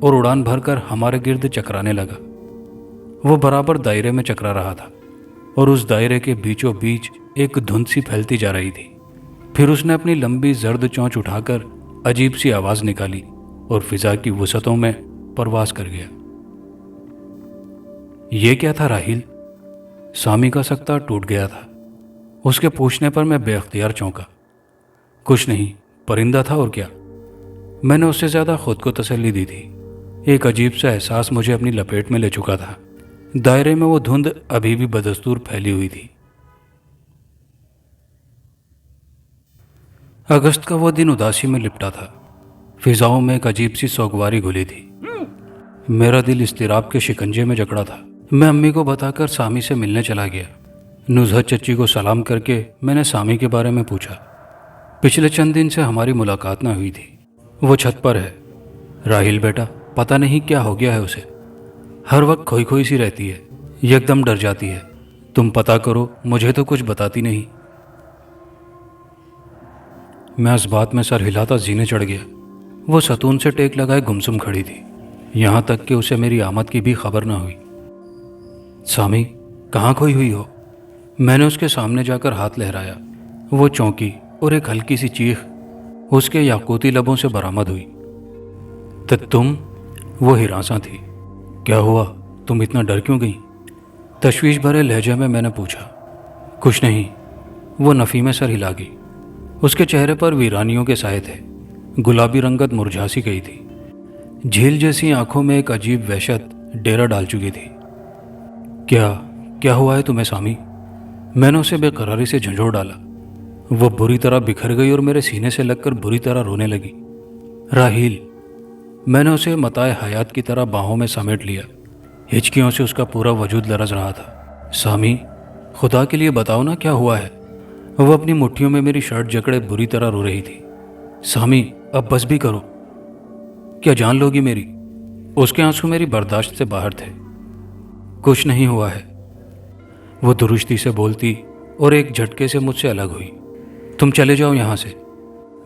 اور اڑان بھر کر ہمارے گرد چکرانے لگا۔ وہ برابر دائرے میں چکرا رہا تھا اور اس دائرے کے بیچوں بیچ ایک دھند سی پھیلتی جا رہی تھی۔ پھر اس نے اپنی لمبی زرد چونچ اٹھا کر عجیب سی آواز نکالی اور فضا کی وسعتوں میں پرواز کر گیا۔ یہ کیا تھا راحیل؟ سامی کا سکتہ ٹوٹ گیا تھا۔ اس کے پوچھنے پر میں بے اختیار چونکا۔ کچھ نہیں، پرندہ تھا اور کیا۔ میں نے اس سے زیادہ خود کو تسلی دی تھی۔ ایک عجیب سا احساس مجھے اپنی لپیٹ میں لے چکا تھا۔ دائرے میں وہ دھند ابھی بھی بدستور پھیلی ہوئی تھی۔ اگست کا وہ دن اداسی میں لپٹا تھا۔ فضاؤں میں ایک عجیب سی سوگواری گھلی تھی۔ میرا دل اضطراب کے شکنجے میں جکڑا تھا۔ میں امی کو بتا کر سامی سے ملنے چلا گیا۔ نزہت چچی کو سلام کر کے میں نے سامی کے بارے میں پوچھا۔ پچھلے چند دن سے ہماری ملاقات نہ ہوئی تھی۔ وہ چھت پر ہے۔ راحیل بیٹا، پتہ نہیں کیا ہو گیا ہے اسے۔ ہر وقت کھوئی کھوئی سی رہتی ہے، یکدم ڈر جاتی ہے۔ تم پتہ کرو، مجھے تو کچھ بتاتی نہیں۔ میں اس بات میں سر ہلاتا زینے چڑھ گیا۔ وہ ستون سے ٹیک لگائے گمسم کھڑی تھی، یہاں تک کہ اسے میری آمد کی بھی خبر نہ ہوئی۔ سامی، کہاں کھوئی ہوئی ہو؟ میں نے اس کے سامنے جا کر ہاتھ لہرایا۔ وہ چونکی اور ایک ہلکی سی چیخ اس کے یاقوتی لبوں سے برآمد ہوئی۔ تم؟ وہ ہراساں تھی۔ کیا ہوا؟ تم اتنا ڈر کیوں گئی؟ تشویش بھرے لہجے میں نے پوچھا۔ کچھ نہیں، وہ نفی میں سر ہلا گئی۔ اس کے چہرے پر ویرانیوں کے سائے تھے، گلابی رنگت مرجھا سی گئی تھی، جھیل جیسی آنکھوں میں ایک عجیب وحشت ڈیرا ڈال چکی تھی۔ کیا ہوا ہے تمہیں سامی؟ میں نے اسے بے قراری سے جھنجھوڑ ڈالا۔ وہ بری طرح بکھر گئی اور میرے سینے سے لگ کر بری طرح رونے لگی۔ راحیل، میں نے اسے متاع حیات کی طرح باہوں میں سمیٹ لیا۔ ہچکیوں سے اس کا پورا وجود لرز رہا تھا۔ سامی، خدا کے لیے بتاؤ نا کیا ہوا ہے۔ وہ اپنی مٹھیوں میں میری شرٹ جکڑے بری طرح رو رہی تھی۔ سامی، اب بس بھی کرو۔ کیا جان لوگی میری؟ اس کے آنسو میری برداشت سے باہر تھے۔ کچھ نہیں ہوا ہے، وہ درشتی سے بولتی اور ایک جھٹکے سے مجھ سے الگ ہوئی۔ تم چلے جاؤ یہاں سے،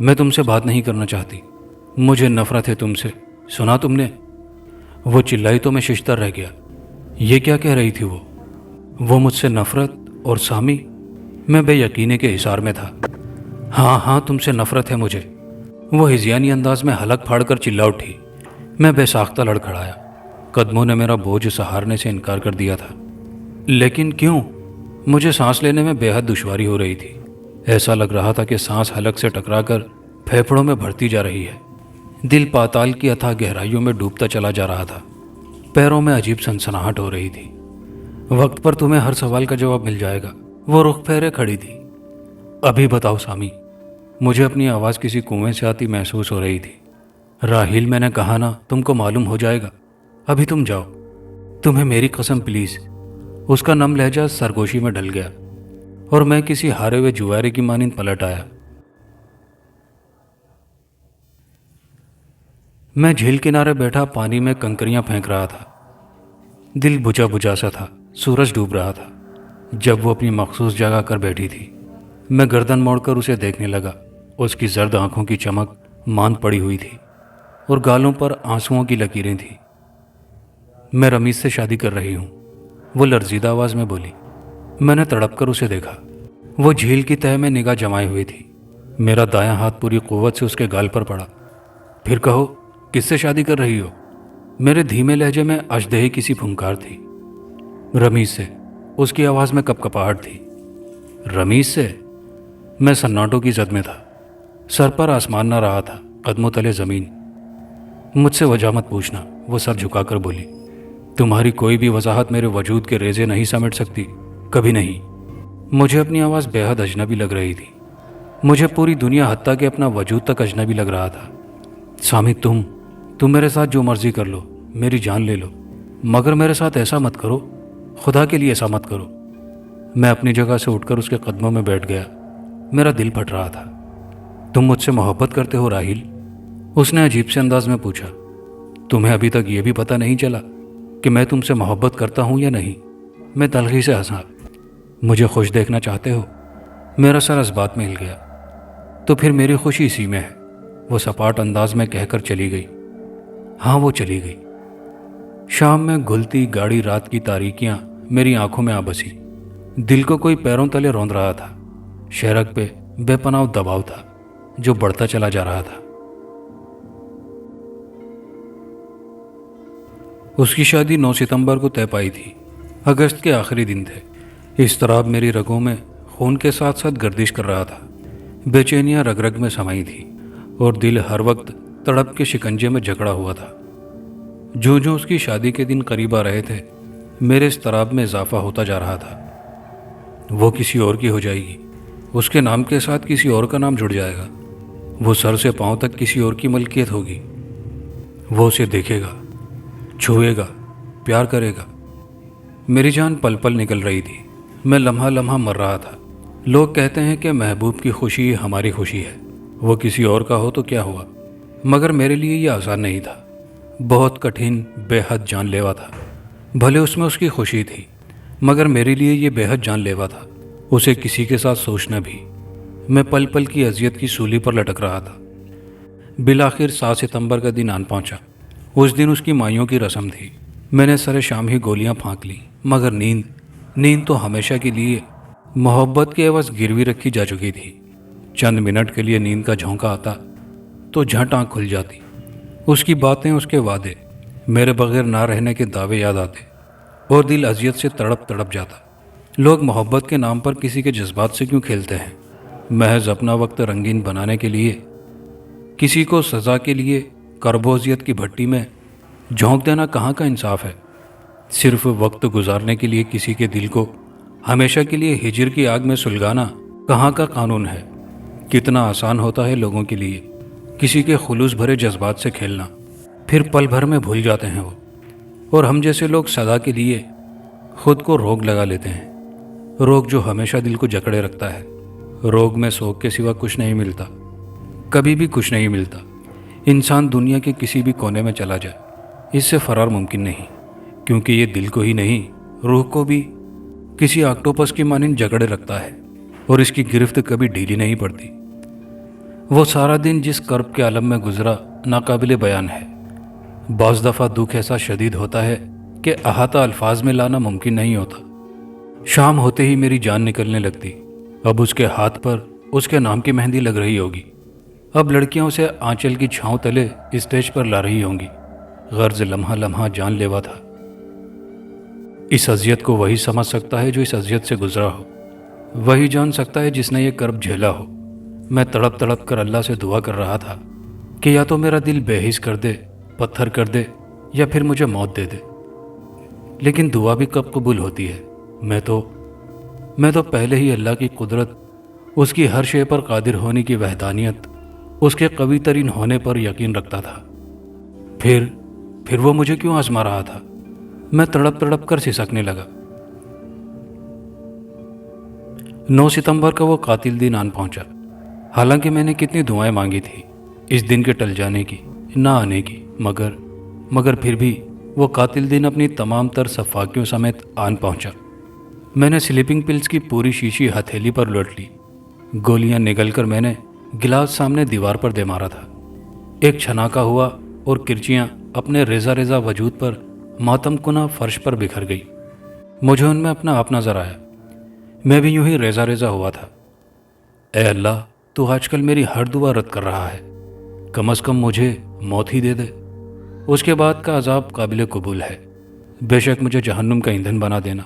میں تم سے بات نہیں کرنا چاہتی۔ مجھے نفرت ہے تم سے، سنا تم نے؟ وہ چلائی تو میں ششدر رہ گیا۔ یہ کیا کہہ رہی تھی وہ مجھ سے نفرت؟ اور سامی؟ میں بے یقینے کے حصار میں تھا۔ ہاں تم سے نفرت ہے مجھے، وہ ہذیانی انداز میں حلق پھاڑ کر چلا اٹھی۔ میں بے ساختہ لڑکھڑایا۔ قدموں نے میرا بوجھ سہارنے سے انکار کر دیا تھا۔ لیکن کیوں؟ مجھے سانس لینے میں بے حد دشواری ہو رہی تھی۔ ایسا لگ رہا تھا کہ سانس حلق سے ٹکرا کر پھیپھڑوں میں بھرتی جا رہی ہے۔ دل پاتال کی اتھاہ گہرائیوں میں ڈوبتا چلا جا رہا تھا۔ پیروں میں عجیب سنسناہٹ ہو رہی تھی۔ وقت پر تمہیں ہر سوال کا جواب مل جائے گا، وہ رخ پھیرے کھڑی تھی۔ ابھی بتاؤ سامی۔ مجھے اپنی آواز کسی کنویں سے آتی محسوس ہو رہی تھی۔ راحیل، میں نے کہا نا تم کو معلوم ہو جائے گا، ابھی تم جاؤ۔ تمہیں میری قسم پلیز۔ اس کا نم لہجہ سرگوشی میں ڈل گیا اور میں کسی ہارے ہوئے جوارے کی مانند پلٹ آیا۔ میں جھیل کنارے بیٹھا پانی میں کنکریاں پھینک رہا تھا۔ دل بجھا بجھا سا تھا، سورج ڈوب رہا تھا جب وہ اپنی مخصوص جگہ کر بیٹھی تھی۔ میں گردن موڑ کر اسے دیکھنے لگا۔ اس کی زرد آنکھوں کی چمک ماند پڑی ہوئی تھی اور گالوں پر آنسوؤں کی لکیریں تھیں۔ میں رمیز سے شادی کر رہی ہوں، وہ لرزیدہ آواز میں بولی۔ میں نے تڑپ کر اسے دیکھا۔ وہ جھیل کی تہہ میں نگاہ جمائے ہوئی تھی۔ میرا دایاں ہاتھ پوری قوت سے اس کے گال پر پڑا۔ پھر کہو، کس سے شادی کر رہی ہو؟ میرے دھیمے لہجے میں اژدہی کی سی پھنکار تھی۔ رمیز سے، اس کی آواز میں کپ کپاہٹ تھی۔ رمیز سے؟ میں سناٹوں کی زد میں تھا۔ سر پر آسمان نہ رہا تھا، قدموں تلے زمین۔ مجھ سے وجہ مت پوچھنا، وہ سر جھکا کر بولی۔ تمہاری کوئی بھی وضاحت میرے وجود کے ریزے نہیں سمیٹ سکتی، کبھی نہیں۔ مجھے اپنی آواز بے حد اجنبی لگ رہی تھی۔ مجھے پوری دنیا حتیٰ کہ اپنا وجود تک اجنبی لگ رہا تھا۔ سامی، تم میرے ساتھ جو مرضی کر لو، میری جان لے لو، مگر میرے ساتھ ایسا مت کرو، خدا کے لیے ایسا مت کرو۔ میں اپنی جگہ سے اٹھ کر اس کے قدموں میں بیٹھ گیا۔ میرا دل پھٹ رہا تھا۔ تم مجھ سے محبت کرتے ہو راحیل؟ اس نے عجیب سے انداز میں پوچھا۔ تمہیں ابھی تک یہ بھی پتہ نہیں چلا کہ میں تم سے محبت کرتا ہوں یا نہیں؟ میں تلخی سے ہنسا۔ مجھے خوش دیکھنا چاہتے ہو؟ میرا سر اس بات میں ہل گیا۔ تو پھر میری خوشی اسی میں ہے، وہ سپاٹ انداز میں کہہ کر چلی گئی۔ ہاں وہ چلی گئی۔ شام میں گھلتی گاڑی رات کی تاریکیاں میری آنکھوں میں آ بسی۔ دل کو کوئی پیروں تلے روند رہا تھا۔ شہرک پہ بے پناہ دباؤ تھا جو بڑھتا چلا جا رہا تھا۔ اس کی شادی 9 ستمبر کو طے پائی تھی۔ اگست کے آخری دن تھے۔ اضطراب میری رگوں میں خون کے ساتھ ساتھ گردش کر رہا تھا۔ بے چینیاں رگ رگ میں سمائی تھی اور دل ہر وقت تڑپ کے شکنجے میں جکڑا ہوا تھا۔ جو اس کی شادی کے دن قریب آ رہے تھے، میرے اضطراب میں اضافہ ہوتا جا رہا تھا۔ وہ کسی اور کی ہو جائے گی، اس کے نام کے ساتھ کسی اور کا نام جڑ جائے گا، وہ سر سے پاؤں تک کسی اور کی ملکیت ہوگی۔ وہ اسے دیکھے گا، چھوئے گا، پیار کرے گا۔ میری جان پل پل نکل رہی تھی، میں لمحہ لمحہ مر رہا تھا۔ لوگ کہتے ہیں کہ محبوب کی خوشی ہماری خوشی ہے، وہ کسی اور کا ہو تو کیا ہوا، مگر میرے لیے یہ آسان نہیں تھا۔ بہت کٹھن، بے حد جان لیوا تھا۔ بھلے اس میں اس کی خوشی تھی، مگر میرے لیے یہ بے حد جان لیوا تھا، اسے کسی کے ساتھ سوچنا بھی۔ میں پل پل کی اذیت کی سولی پر لٹک رہا تھا۔ بالآخر 7 ستمبر کا دن آن پہنچا۔ اس دن اس کی مائیوں کی رسم تھی۔ میں نے سر شام ہی گولیاں پھانک لیں، مگر نیند تو ہمیشہ کے لیے محبت کے عوض گروی رکھی جا چکی تھی۔ چند منٹ کے لیے نیند کا جھونکا آتا تو جھٹ آنکھ کھل جاتی۔ اس کی باتیں، اس کے وعدے، میرے بغیر نہ رہنے کے دعوے یاد آتے اور دل اذیت سے تڑپ جاتا۔ لوگ محبت کے نام پر کسی کے جذبات سے کیوں کھیلتے ہیں؟ محض اپنا وقت رنگین بنانے کے لیے، کسی کو سزا کے لیے کرب و اذیت کی بھٹی میں جھونک دینا کہاں کا انصاف ہے؟ صرف وقت گزارنے کے لیے کسی کے دل کو ہمیشہ کے لیے ہجر کی آگ میں سلگانا کہاں کا قانون ہے؟ کتنا آسان ہوتا ہے لوگوں کے لیے کسی کے خلوص بھرے جذبات سے کھیلنا، پھر پل بھر میں بھول جاتے ہیں وہ، اور ہم جیسے لوگ سزا کے لیے خود کو روگ لگا لیتے ہیں۔ روگ جو ہمیشہ دل کو جکڑے رکھتا ہے۔ روگ میں سوگ کے سوا کچھ نہیں ملتا، کبھی بھی کچھ نہیں ملتا۔ انسان دنیا کے کسی بھی کونے میں چلا جائے، اس سے فرار ممکن نہیں، کیونکہ یہ دل کو ہی نہیں، روح کو بھی کسی آکٹوپس کی مانند جکڑے رکھتا ہے، اور اس کی گرفت کبھی ڈھیلی نہیں پڑتی۔ وہ سارا دن جس کرب کے عالم میں گزرا ناقابل بیان ہے۔ بعض دفعہ دکھ ایسا شدید ہوتا ہے کہ احاطہ الفاظ میں لانا ممکن نہیں ہوتا۔ شام ہوتے ہی میری جان نکلنے لگتی۔ اب اس کے ہاتھ پر اس کے نام کی مہندی لگ رہی ہوگی۔ اب لڑکیاں اسے آنچل کی چھاؤں تلے اسٹیج پر لا رہی ہوں گی۔ غرض لمحہ لمحہ جان لیوا تھا۔ اس اذیت کو وہی سمجھ سکتا ہے جو اس اذیت سے گزرا ہو، وہی جان سکتا ہے جس نے یہ کرب جھیلا ہو۔ میں تڑپ کر اللہ سے دعا کر رہا تھا کہ یا تو میرا دل بے حس کر دے، پتھر کر دے، یا پھر مجھے موت دے دے۔ لیکن دعا بھی کب قبول ہوتی ہے؟ میں تو پہلے ہی اللہ کی قدرت، اس کی ہر شے پر قادر ہونے کی وحدانیت، اس کے قوی ترین ہونے پر یقین رکھتا تھا۔ پھر وہ مجھے کیوں آزما رہا تھا؟ میں تڑپ کر سسکنے لگا۔ 9 ستمبر کا وہ قاتل دن آن پہنچا۔ حالانکہ میں نے کتنی دعائیں مانگی تھی اس دن کے ٹل جانے کی، نہ آنے کی، مگر پھر بھی وہ قاتل دن اپنی تمام تر صفاقیوں سمیت آن پہنچا۔ میں نے سلیپنگ پلز کی پوری شیشی ہتھیلی پر لوٹ لی۔ گولیاں نگل کر میں نے گلاس سامنے دیوار پر دے مارا تھا۔ ایک چھناکا ہوا اور کرچیاں اپنے ریزہ وجود پر ماتم کنا فرش پر بکھر گئی۔ مجھے ان میں اپنا آپ نظر آیا۔ میں بھی یوں ہی ریزہ ہوا تھا۔ اے اللہ، تو آج کل میری ہر دعا رد کر رہا ہے، کم از کم مجھے موت ہی دے دے۔ اس کے بعد کا عذاب قابل قبول ہے، بے شک مجھے جہنم کا ایندھن بنا دینا۔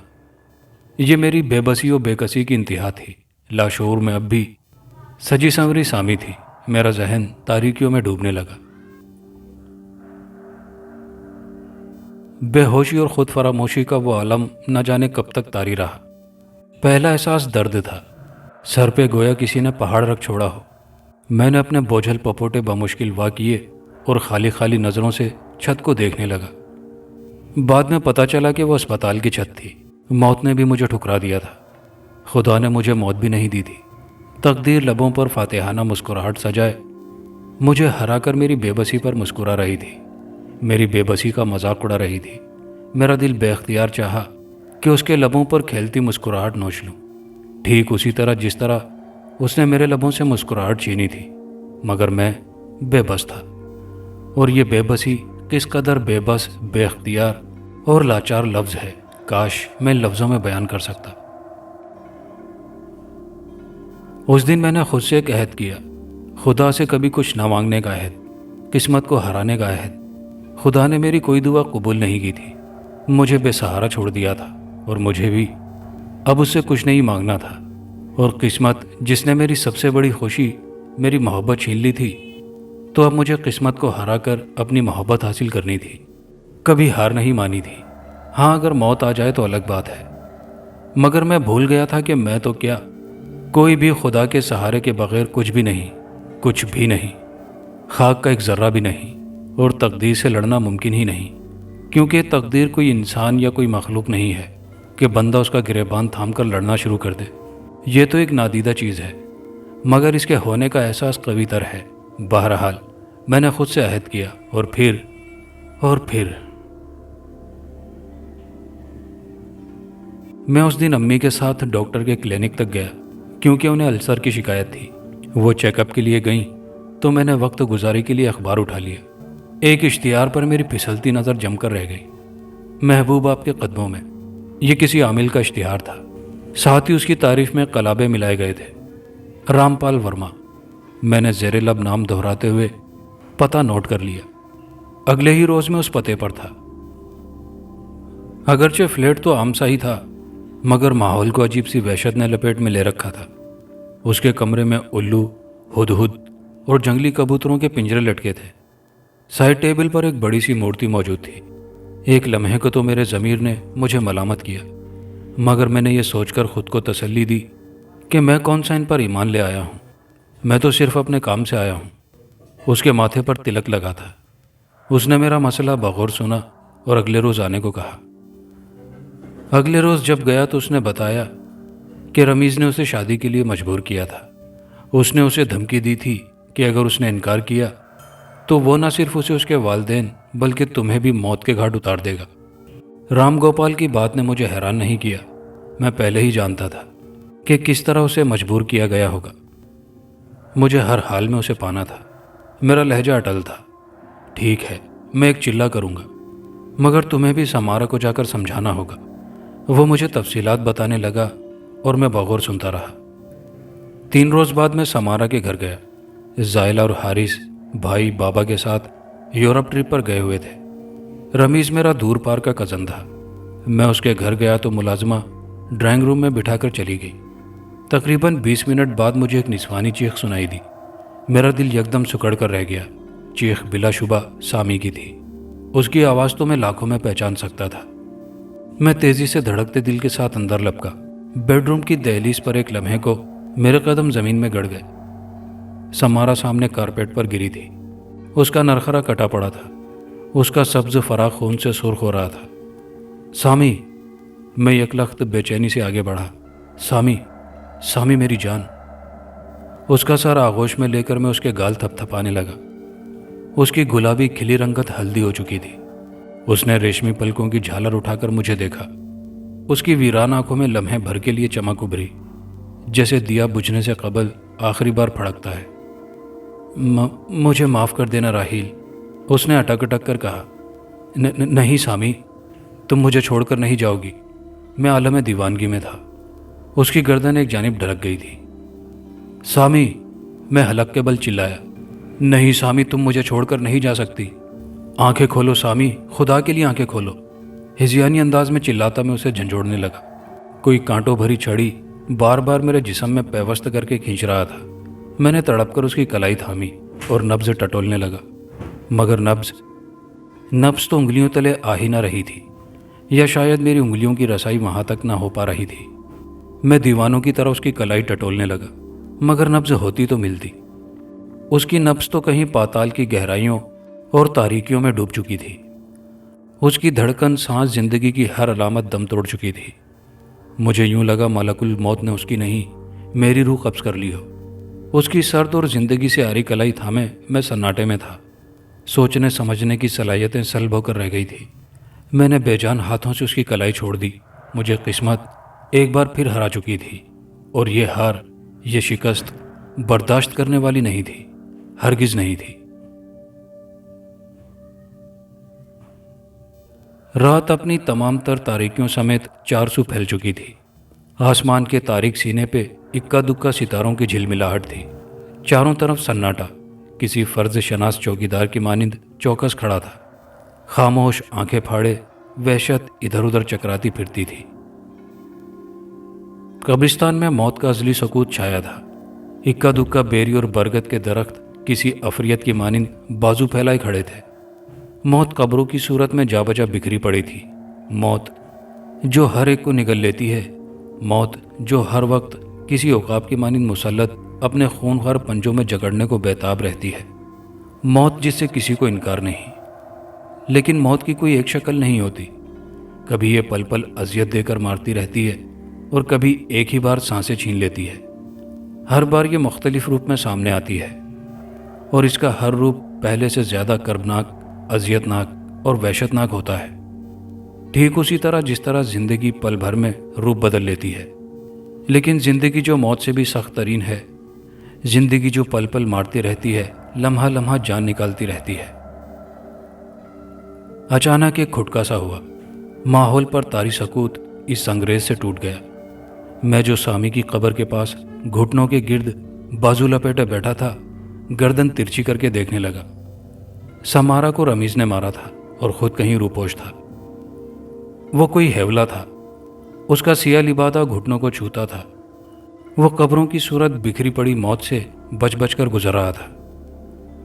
یہ میری بے بسی و بے کسی کی انتہا تھی۔ لاشعور میں اب بھی سجی سنوری سامی تھی۔ میرا ذہن تاریکیوں میں ڈوبنے لگا۔ بے ہوشی اور خود فراموشی کا وہ عالم نہ جانے کب تک طاری رہا۔ پہلا احساس درد تھا۔ سر پہ گویا کسی نے پہاڑ رکھ چھوڑا ہو۔ میں نے اپنے بوجھل پپوٹے بمشکل وا کیے اور خالی نظروں سے چھت کو دیکھنے لگا۔ بعد میں پتہ چلا کہ وہ اسپتال کی چھت تھی۔ موت نے بھی مجھے ٹھکرا دیا تھا۔ خدا نے مجھے موت بھی نہیں دی تھی۔ تقدیر لبوں پر فاتحانہ مسکراہٹ سجائے مجھے ہرا کر میری بے بسی پر مسکرا رہی تھی، میری بے بسی کا مذاق اڑا رہی تھی۔ میرا دل بے اختیار چاہا کہ اس کے لبوں پر کھیلتی مسکراہٹ نوچ لوں، ٹھیک اسی طرح جس طرح اس نے میرے لبوں سے مسکراہٹ چھینی تھی، مگر میں بے بس تھا، اور یہ بے بسی کس قدر بے بس، بے اختیار اور لاچار لفظ ہے، کاش میں لفظوں میں بیان کر سکتا۔ اس دن میں نے خود سے ایک عہد کیا، خدا سے کبھی کچھ نہ مانگنے کا عہد، قسمت کو ہرانے کا عہد۔ خدا نے میری کوئی دعا قبول نہیں کی تھی، مجھے بے سہارا چھوڑ دیا تھا، اور مجھے بھی اب اس سے کچھ نہیں مانگنا تھا۔ اور قسمت جس نے میری سب سے بڑی خوشی، میری محبت چھین لی تھی، تو اب مجھے قسمت کو ہرا کر اپنی محبت حاصل کرنی تھی، کبھی ہار نہیں مانی تھی۔ ہاں اگر موت آ جائے تو الگ بات ہے، مگر میں بھول گیا تھا کہ میں تو کیا، کوئی بھی خدا کے سہارے کے بغیر کچھ بھی نہیں، کچھ بھی نہیں، خاک کا ایک ذرہ بھی نہیں، اور تقدیر سے لڑنا ممکن ہی نہیں، کیونکہ تقدیر کوئی انسان یا کوئی مخلوق نہیں ہے کہ بندہ اس کا گریبان تھام کر لڑنا شروع کر دے۔ یہ تو ایک نادیدہ چیز ہے، مگر اس کے ہونے کا احساس قوی تر ہے۔ بہرحال میں نے خود سے عہد کیا، اور پھر میں اس دن امی کے ساتھ ڈاکٹر کے کلینک تک گیا، کیونکہ انہیں السر کی شکایت تھی۔ وہ چیک اپ کے لیے گئیں تو میں نے وقت گزاری کے لیے اخبار اٹھا لیا۔ ایک اشتہار پر میری پھسلتی نظر جم کر رہ گئی، محبوب آپ کے قدموں میں۔ یہ کسی عامل کا اشتہار تھا، ساتھ ہی اس کی تعریف میں قلابے ملائے گئے تھے، رام پال ورما۔ میں نے زیر لب نام دہراتے ہوئے پتہ نوٹ کر لیا۔ اگلے ہی روز میں اس پتے پر تھا۔ اگرچہ فلیٹ تو عام سا ہی تھا، مگر ماحول کو عجیب سی وحشت نے لپیٹ میں لے رکھا تھا۔ اس کے کمرے میں الو، ہدہد اور جنگلی کبوتروں کے پنجرے لٹکے تھے۔ سائڈ ٹیبل پر ایک بڑی سی مورتی موجود تھی۔ ایک لمحے کو تو میرے ضمیر نے مجھے ملامت کیا، مگر میں نے یہ سوچ کر خود کو تسلی دی کہ میں کون سا ان پر ایمان لے آیا ہوں، میں تو صرف اپنے کام سے آیا ہوں۔ اس کے ماتھے پر تلک لگا تھا۔ اس نے میرا مسئلہ بغور سنا اور اگلے روز آنے کو کہا۔ اگلے روز جب گیا تو اس نے بتایا کہ رمیز نے اسے شادی کے لیے مجبور کیا تھا۔ اس نے اسے دھمکی دی تھی کہ اگر اس نے انکار کیا تو وہ نہ صرف اسے اس کے والدین بلکہ تمہیں بھی موت کے گھاٹ اتار دے گا۔ رام گوپال کی بات نے مجھے حیران نہیں کیا، میں پہلے ہی جانتا تھا کہ کس طرح اسے مجبور کیا گیا ہوگا۔ مجھے ہر حال میں اسے پانا تھا۔ میرا لہجہ اٹل تھا۔ ٹھیک ہے، میں ایک چلہ کروں گا، مگر تمہیں بھی سمارا کو جا کر سمجھانا ہوگا۔ وہ مجھے تفصیلات بتانے لگا اور میں بغور سنتا رہا۔ 3 روز بعد میں سمارا کے گھر گیا۔ زائلہ اور حارث بھائی بابا کے ساتھ یورپ ٹرپ پر گئے ہوئے تھے۔ رمیز میرا دور پار کا کزن تھا۔ میں اس کے گھر گیا تو ملازمہ ڈرائنگ روم میں بٹھا کر چلی گئی۔ تقریباً 20 منٹ بعد مجھے ایک نسوانی چیخ سنائی دی۔ میرا دل یکدم سکڑ کر رہ گیا۔ چیخ بلا شبہ سامی کی تھی۔ اس کی آواز تو میں لاکھوں میں پہچان سکتا تھا۔ میں تیزی سے دھڑکتے دل کے ساتھ اندر لپکا۔ بیڈ روم کی دہلیز پر ایک لمحے کو میرے قدم زمین میں گڑ گئے۔ سمارا سامنے کارپیٹ پر گری تھی۔ اس کا نرخرا کٹا پڑا تھا، اس کا سبز فراق خون سے سرخ ہو رہا تھا۔ سامی، میں یکلخت بے چینی سے آگے بڑھا۔ سامی، سامی میری جان۔ اس کا سر آغوش میں لے کر میں اس کے گال تھپ تھپانے لگا۔ اس کی گلابی کھلی رنگت ہلدی ہو چکی تھی۔ اس نے ریشمی پلکوں کی جھالر اٹھا کر مجھے دیکھا۔ اس کی ویران آنکھوں میں لمحے بھر کے لیے چمک ابھری، جیسے دیا بجھنے سے قبل آخری بار پھڑکتا ہے۔ مجھے معاف کر دینا راہیل، اس نے اٹک اٹک کر کہا۔ نہیں سامی، تم مجھے چھوڑ کر نہیں جاؤ گی۔ میں عالم دیوانگی میں تھا۔ اس کی گردن ایک جانب ڈھلک گئی تھی۔ سامی، میں حلق کے بل چلایا۔ نہیں سامی، تم مجھے چھوڑ کر نہیں جا سکتی۔ آنکھیں کھولو سامی، خدا کے لیے آنکھیں کھولو۔ ہذیانی انداز میں چلاتا میں اسے جھنجھوڑنے لگا۔ کوئی کانٹوں بھری چھڑی بار بار میرے جسم میں پیوست کر کے کھینچ رہا تھا۔ میں نے تڑپ کر اس کی کلائی تھامی اور نبض ٹٹولنے لگا، مگر نبض تو انگلیوں تلے آ ہی نہ رہی تھی، یا شاید میری انگلیوں کی رسائی وہاں تک نہ ہو پا رہی تھی۔ میں دیوانوں کی طرح اس کی کلائی ٹٹولنے لگا، مگر نبض ہوتی تو ملتی۔ اس کی نبض تو کہیں پاتال کی گہرائیوں اور تاریکیوں میں ڈوب چکی تھی۔ اس کی دھڑکن سانس زندگی کی ہر علامت دم توڑ چکی تھی۔ مجھے یوں لگا ملک الموت نے اس کی نہیں میری روح قبض کر لی ہو۔ اس کی سرد اور زندگی سے آری کلائی تھامے میں سناٹے میں تھا۔ سوچنے سمجھنے کی صلاحیتیں سلب ہو کر رہ گئی تھی۔ میں نے بے جان ہاتھوں سے اس کی کلائی چھوڑ دی۔ مجھے قسمت ایک بار پھر ہرا چکی تھی، اور یہ ہار، یہ شکست برداشت کرنے والی نہیں تھی، ہرگز نہیں تھی۔ رات اپنی تمام تر تاریکیوں سمیت 400 پھیل چکی تھی۔ آسمان کے تاریک سینے پہ اکا دکا ستاروں کی جھلملاہٹ تھی۔ چاروں طرف سناٹا، کسی فرض شناس چوکیدار کی مانند چوکس کھڑا تھا، خاموش، آنکھیں پھاڑے، وحشت ادھر ادھر چکراتی پھرتی تھی۔ قبرستان میں موت کا ازلی سکوت چھایا تھا۔ اکا دکا بیری اور برگد کے درخت کسی افریت کی مانند بازو پھیلائے کھڑے تھے۔ موت قبروں کی صورت میں جا بجا بکھری پڑی تھی۔ موت جو ہر ایک کو نگل لیتی ہے، موت جو ہر وقت کسی عقاب کی مانند مسلط اپنے خونخوار پنجوں میں جکڑنے کو بیتاب رہتی ہے۔ موت جس سے کسی کو انکار نہیں، لیکن موت کی کوئی ایک شکل نہیں ہوتی۔ کبھی یہ پل پل اذیت دے کر مارتی رہتی ہے اور کبھی ایک ہی بار سانسیں چھین لیتی ہے۔ ہر بار یہ مختلف روپ میں سامنے آتی ہے، اور اس کا ہر روپ پہلے سے زیادہ کربناک، اذیت ناک اور وحشت ناک ہوتا ہے، ٹھیک اسی طرح جس طرح زندگی پل بھر میں روپ بدل لیتی ہے۔ لیکن زندگی جو موت سے بھی سخت ترین ہے، زندگی جو پل پل مارتی رہتی ہے، لمحہ لمحہ جان نکالتی رہتی ہے۔ اچانک ایک کھٹکا سا ہوا، ماحول پر طاری سکوت اس سنگریز سے ٹوٹ گیا۔ میں جو سامی کی قبر کے پاس گھٹنوں کے گرد بازو لپیٹے بیٹھا تھا، گردن ترچھی کر کے دیکھنے لگا۔ سمارا کو رمیز نے مارا تھا اور خود کہیں روپوش تھا۔ وہ کوئی ہیولا تھا، اس کا سیاہ لبادہ گھٹنوں کو چھوتا تھا۔ وہ قبروں کی صورت بکھری پڑی موت سے بچ بچ کر گزر رہا تھا۔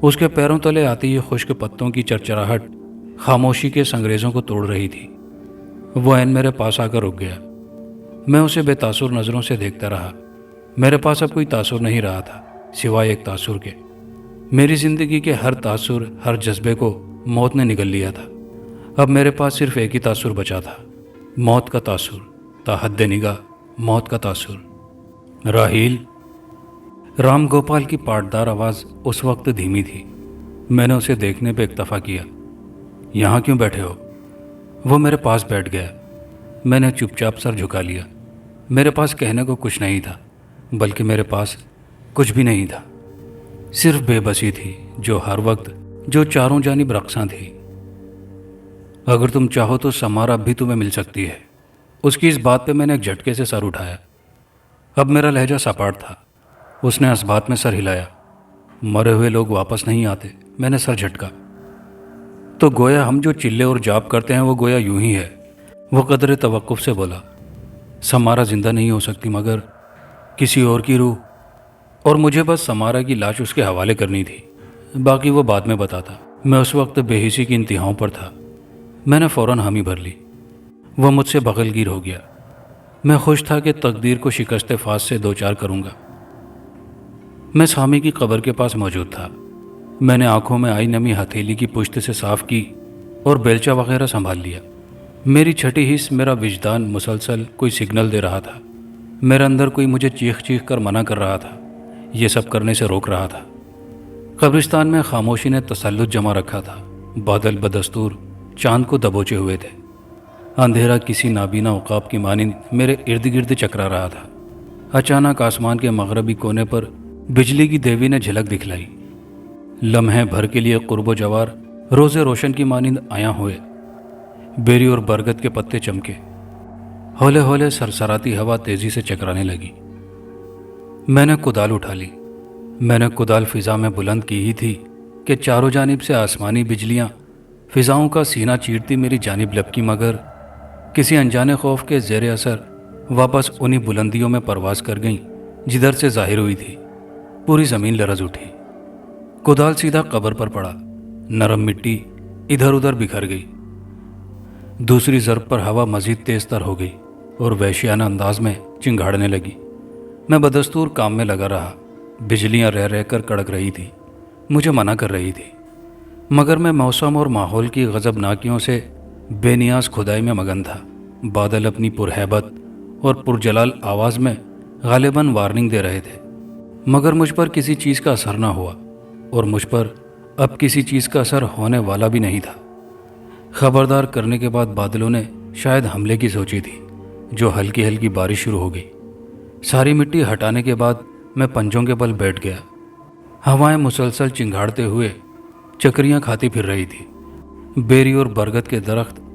اس کے پیروں تلے آتی یہ خشک پتوں کی چرچراہٹ خاموشی کے سنگریزوں کو توڑ رہی تھی۔ وہ عین میرے پاس آ کر رک گیا۔ میں اسے بے تاثر نظروں سے دیکھتا رہا۔ میرے پاس اب کوئی تاثر نہیں رہا تھا سوائے ایک تاثر کے۔ میری زندگی کے ہر تاثر، ہر جذبے کو موت نے نگل لیا تھا۔ اب میرے پاس صرف ایک ہی تاثر بچا تھا، موت کا تاثر، تا حد نگاہ موت کا تاثر۔ راہیل! رام گوپال کی پاٹدار آواز اس وقت دھیمی تھی۔ میں نے اسے دیکھنے پہ اکتفا کیا۔ یہاں کیوں بیٹھے ہو؟ وہ میرے پاس بیٹھ گیا۔ میں نے چپ چاپ سر جھکا لیا۔ میرے پاس کہنے کو کچھ نہیں تھا، بلکہ میرے پاس کچھ بھی نہیں تھا، صرف بے بسی تھی جو ہر وقت، جو چاروں جانب رقصاں تھی۔ اگر تم چاہو تو سمارا اب بھی تمہیں مل سکتی ہے۔ اس کی اس بات پہ میں نے ایک جھٹکے سے سر اٹھایا۔ اب میرا لہجہ سپاٹ تھا۔ اس نے اس بات میں سر ہلایا۔ مرے ہوئے لوگ واپس نہیں آتے۔ میں نے سر جھٹکا۔ تو گویا ہم جو چلے اور جاپ کرتے ہیں وہ گویا یوں ہی ہے۔ وہ قدرے توقف سے بولا۔ سمارا زندہ نہیں ہو سکتی مگر کسی اور کی روح، اور مجھے بس سمارا کی لاش اس کے حوالے کرنی تھی، باقی وہ بعد میں بتاتا۔ میں اس وقت بے حسی کی انتہاؤں پر تھا۔ میں نے فوراً حامی بھر لی۔ وہ مجھ سے بغل گیر ہو گیا۔ میں خوش تھا کہ تقدیر کو شکست فاس سے دوچار کروں گا۔ میں سامی کی قبر کے پاس موجود تھا۔ میں نے آنکھوں میں آئی نمی ہتھیلی کی پشت سے صاف کی اور بیلچہ وغیرہ سنبھال لیا۔ میری چھٹی حص، میرا وجدان مسلسل کوئی سگنل دے رہا تھا۔ میرے اندر کوئی مجھے چیخ چیخ کر منع کر رہا تھا، یہ سب کرنے سے روک رہا تھا۔ قبرستان میں خاموشی نے تسلط جما رکھا تھا۔ بادل بدستور چاند کو دبوچے ہوئے تھے۔ اندھیرا کسی نابینا عقاب کی مانند میرے ارد گرد چکرا رہا تھا۔ اچانک آسمان کے مغربی کونے پر بجلی کی دیوی نے جھلک دکھلائی۔ لمحے بھر کے لیے قرب و جوار روز روشن کی مانند آیا ہوئے، بیری اور برگد کے پتے چمکے۔ ہولے ہولے سرسراتی ہوا تیزی سے چکرانے لگی۔ میں نے کدال اٹھا لی۔ میں نے کدال فضا میں بلند کی ہی تھی کہ چاروں جانب سے آسمانی بجلیاں فضاؤں کا سینہ چیرتی میری جانب لپکی، مگر کسی انجانے خوف کے زیر اثر واپس انہی بلندیوں میں پرواز کر گئیں جدھر سے ظاہر ہوئی تھی۔ پوری زمین لرز اٹھی۔ کدال سیدھا قبر پر پڑا۔ نرم مٹی ادھر ادھر بکھر گئی۔ دوسری ضرب پر ہوا مزید تیز تر ہو گئی اور وحشیانہ انداز میں چنگھاڑنے لگی۔ میں بدستور کام میں لگا رہا۔ بجلیاں رہ رہ کر کڑک رہی تھی، مجھے منع کر رہی تھی، مگر میں موسم اور ماحول کی غضبناکیوں سے بے نیاز کھدائی میں مگن تھا۔ بادل اپنی پرہیبت اور پرجلال آواز میں غالباً وارننگ دے رہے تھے، مگر مجھ پر کسی چیز کا اثر نہ ہوا، اور مجھ پر اب کسی چیز کا اثر ہونے والا بھی نہیں تھا۔ خبردار کرنے کے بعد بادلوں نے شاید حملے کی سوچی تھی، جو ہلکی ہلکی بارش شروع ہو گئی۔ ساری مٹی ہٹانے کے بعد میں پنجوں کے بل بیٹھ گیا۔ ہوائیں مسلسل چنگھاڑتے ہوئے چکریاں کھاتی پھر رہی تھی۔ بیری اور برگد کے درخت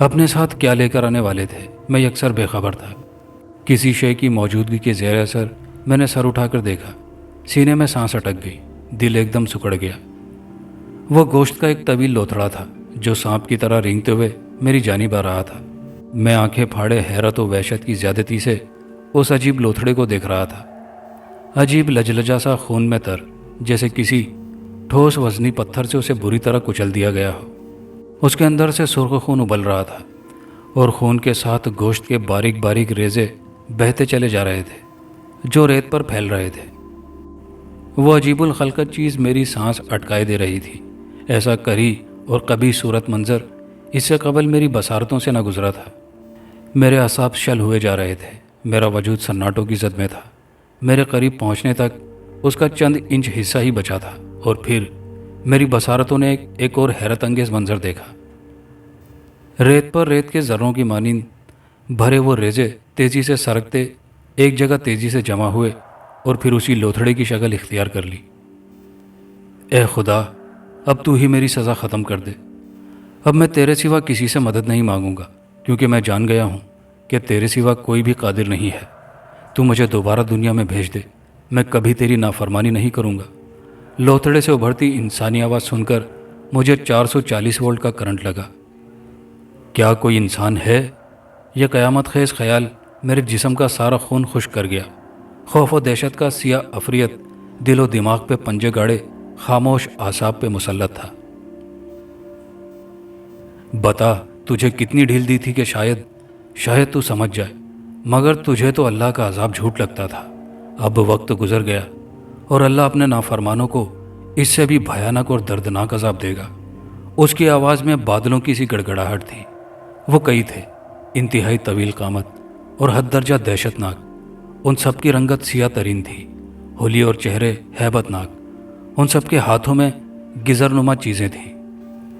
اپنے ساتھ کیا لے کر آنے والے تھے میں یکسر بے خبر تھا۔ کسی شے کی موجودگی کے زیر اثر میں نے سر اٹھا کر دیکھا، سینے میں سانس اٹک گئی، دل ایک دم سکڑ گیا۔ وہ گوشت کا ایک طویل لوتھڑا تھا جو سانپ کی طرح رینگتے ہوئے میری جانب آ رہا تھا۔ میں آنکھیں پھاڑے حیرت و وحشت کی زیادتی سے اس عجیب لوتھڑے کو دیکھ رہا تھا۔ عجیب لجلجا سا خون میں تر، جیسے کسی ٹھوس وزنی پتھر سے اسے بری طرح کچل دیا گیا ہو۔ اس کے اندر سے سرخ خون ابل رہا تھا اور خون کے ساتھ گوشت کے باریک باریک ریزے بہتے چلے جا رہے تھے جو ریت پر پھیل رہے تھے۔ وہ عجیب الخلقت چیز میری سانس اٹکائے دے رہی تھی۔ ایسا کری اور قبیح صورت منظر اس سے قبل میری بصارتوں سے نہ گزرا تھا۔ میرے اعصاب شل ہوئے جا رہے تھے، میرا وجود سناٹوں کی زد میں تھا۔ میرے قریب پہنچنے تک اس کا چند انچ حصہ ہی بچا تھا اور پھر میری بصارتوں نے ایک اور حیرت انگیز منظر دیکھا۔ ریت پر ریت کے ذروں کی مانند بھرے وہ ریزے تیزی سے سرکتے ایک جگہ تیزی سے جمع ہوئے اور پھر اسی لوتھڑے کی شکل اختیار کر لی۔ اے خدا، اب تو ہی میری سزا ختم کر دے۔ اب میں تیرے سوا کسی سے مدد نہیں مانگوں گا، کیونکہ میں جان گیا ہوں کہ تیرے سوا کوئی بھی قادر نہیں ہے۔ تو مجھے دوبارہ دنیا میں بھیج دے، میں کبھی تیری نافرمانی نہیں کروں گا۔ لوتھڑے سے ابھرتی انسانی آواز سن کر مجھے 440 وولٹ کا کرنٹ لگا۔ کیا کوئی انسان ہے؟ یہ قیامت خیز خیال میرے جسم کا سارا خون خشک کر گیا۔ خوف و دہشت کا سیاہ عفریت دل و دماغ پہ پنجے گاڑے خاموش اعصاب پہ مسلط تھا۔ بتا، تجھے کتنی ڈھیل دی تھی کہ شاید تو سمجھ جائے، مگر تجھے تو اللہ کا عذاب جھوٹ لگتا تھا۔ اب وقت گزر گیا اور اللہ اپنے نافرمانوں کو اس سے بھی بھیانک اور دردناک عذاب دے گا۔ اس کی آواز میں بادلوں کی سی گڑگڑاہٹ تھی۔ وہ کئی تھے، انتہائی طویل قامت اور حد درجہ دہشت ناک۔ ان سب کی رنگت سیاہ ترین تھی، ہولی اور چہرے ہیبت ناک۔ ان سب کے ہاتھوں میں گزر نما چیزیں تھیں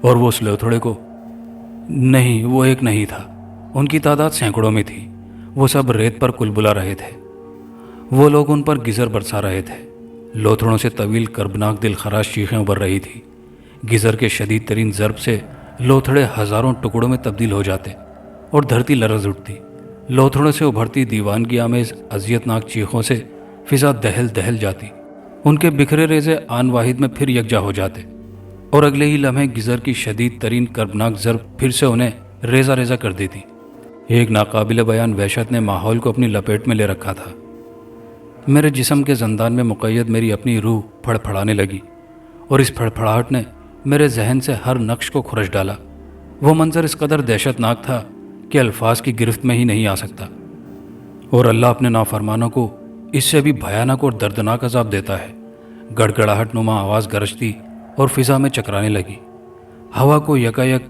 اور وہ اس لوتھڑے کو نہیں، وہ ایک نہیں تھا، ان کی تعداد سینکڑوں میں تھی۔ وہ سب ریت پر کل بلا رہے تھے۔ وہ لوگ ان پر گزر برسا رہے تھے۔ لوتھڑوں سے طویل کربناک دل خراش چیخیں ابھر رہی تھی۔ گزر کے شدید ترین ضرب سے لوتھڑے ہزاروں ٹکڑوں میں تبدیل ہو جاتے اور دھرتی لرز اٹھتی۔ لوتھڑوں سے ابھرتی دیوانگی آمیز اذیت ناک چیخوں سے فضا دہل دہل جاتی۔ ان کے بکھرے ریزے آن واحد میں پھر یکجا ہو جاتے اور اگلے ہی لمحے گزر کی شدید ترین کربناک ضرب پھر سے انہیں ریزہ ریزہ کر دیتی۔ ایک ناقابل بیان وحشت نے ماحول کو اپنی لپیٹ میں لے رکھا تھا۔ میرے جسم کے زندان میں مقید میری اپنی روح پھڑ پھڑانے لگی اور اس پھڑپھڑاہٹ نے میرے ذہن سے ہر نقش کو کھرچ ڈالا۔ وہ منظر اس قدر دہشت ناک تھا کہ الفاظ کی گرفت میں ہی نہیں آ سکتا۔ اور اللہ اپنے نافرمانوں کو اس سے بھی بھیانک اور دردناک عذاب دیتا ہے۔ گڑگڑاہٹ نما آواز گرجتی اور فضا میں چکرانے لگی۔ ہوا کو یکایک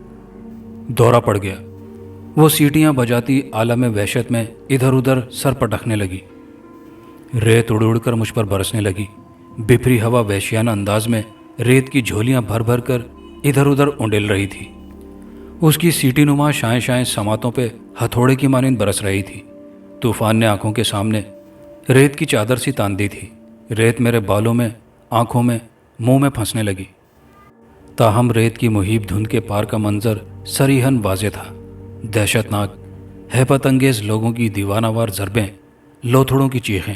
دورہ پڑ گیا۔ وہ سیٹیاں بجاتی عالم وحشت میں ادھر ادھر سر پٹکنے لگی۔ ریت اڑ اڑ کر مجھ پر برسنے لگی۔ بپھری ہوا وحشیانہ انداز میں ریت کی جھولیاں بھر بھر کر ادھر ادھر اونڈیل رہی تھی۔ اس کی سیٹی نما شائیں شائیں سماعتوں پہ ہتھوڑے کی مانند برس رہی تھی۔ طوفان نے آنکھوں کے سامنے ریت کی چادر سی تان دی تھی۔ ریت میرے بالوں میں، آنکھوں میں، منہ میں پھنسنے لگی۔ تاہم ریت کی مہیب دھند کے پار کا منظر صریحاً واضح تھا۔ دہشت ناک، ہیبت انگیز لوگوں کی دیوانہ وار ضربیں، لوتھڑوں کی چیخیں،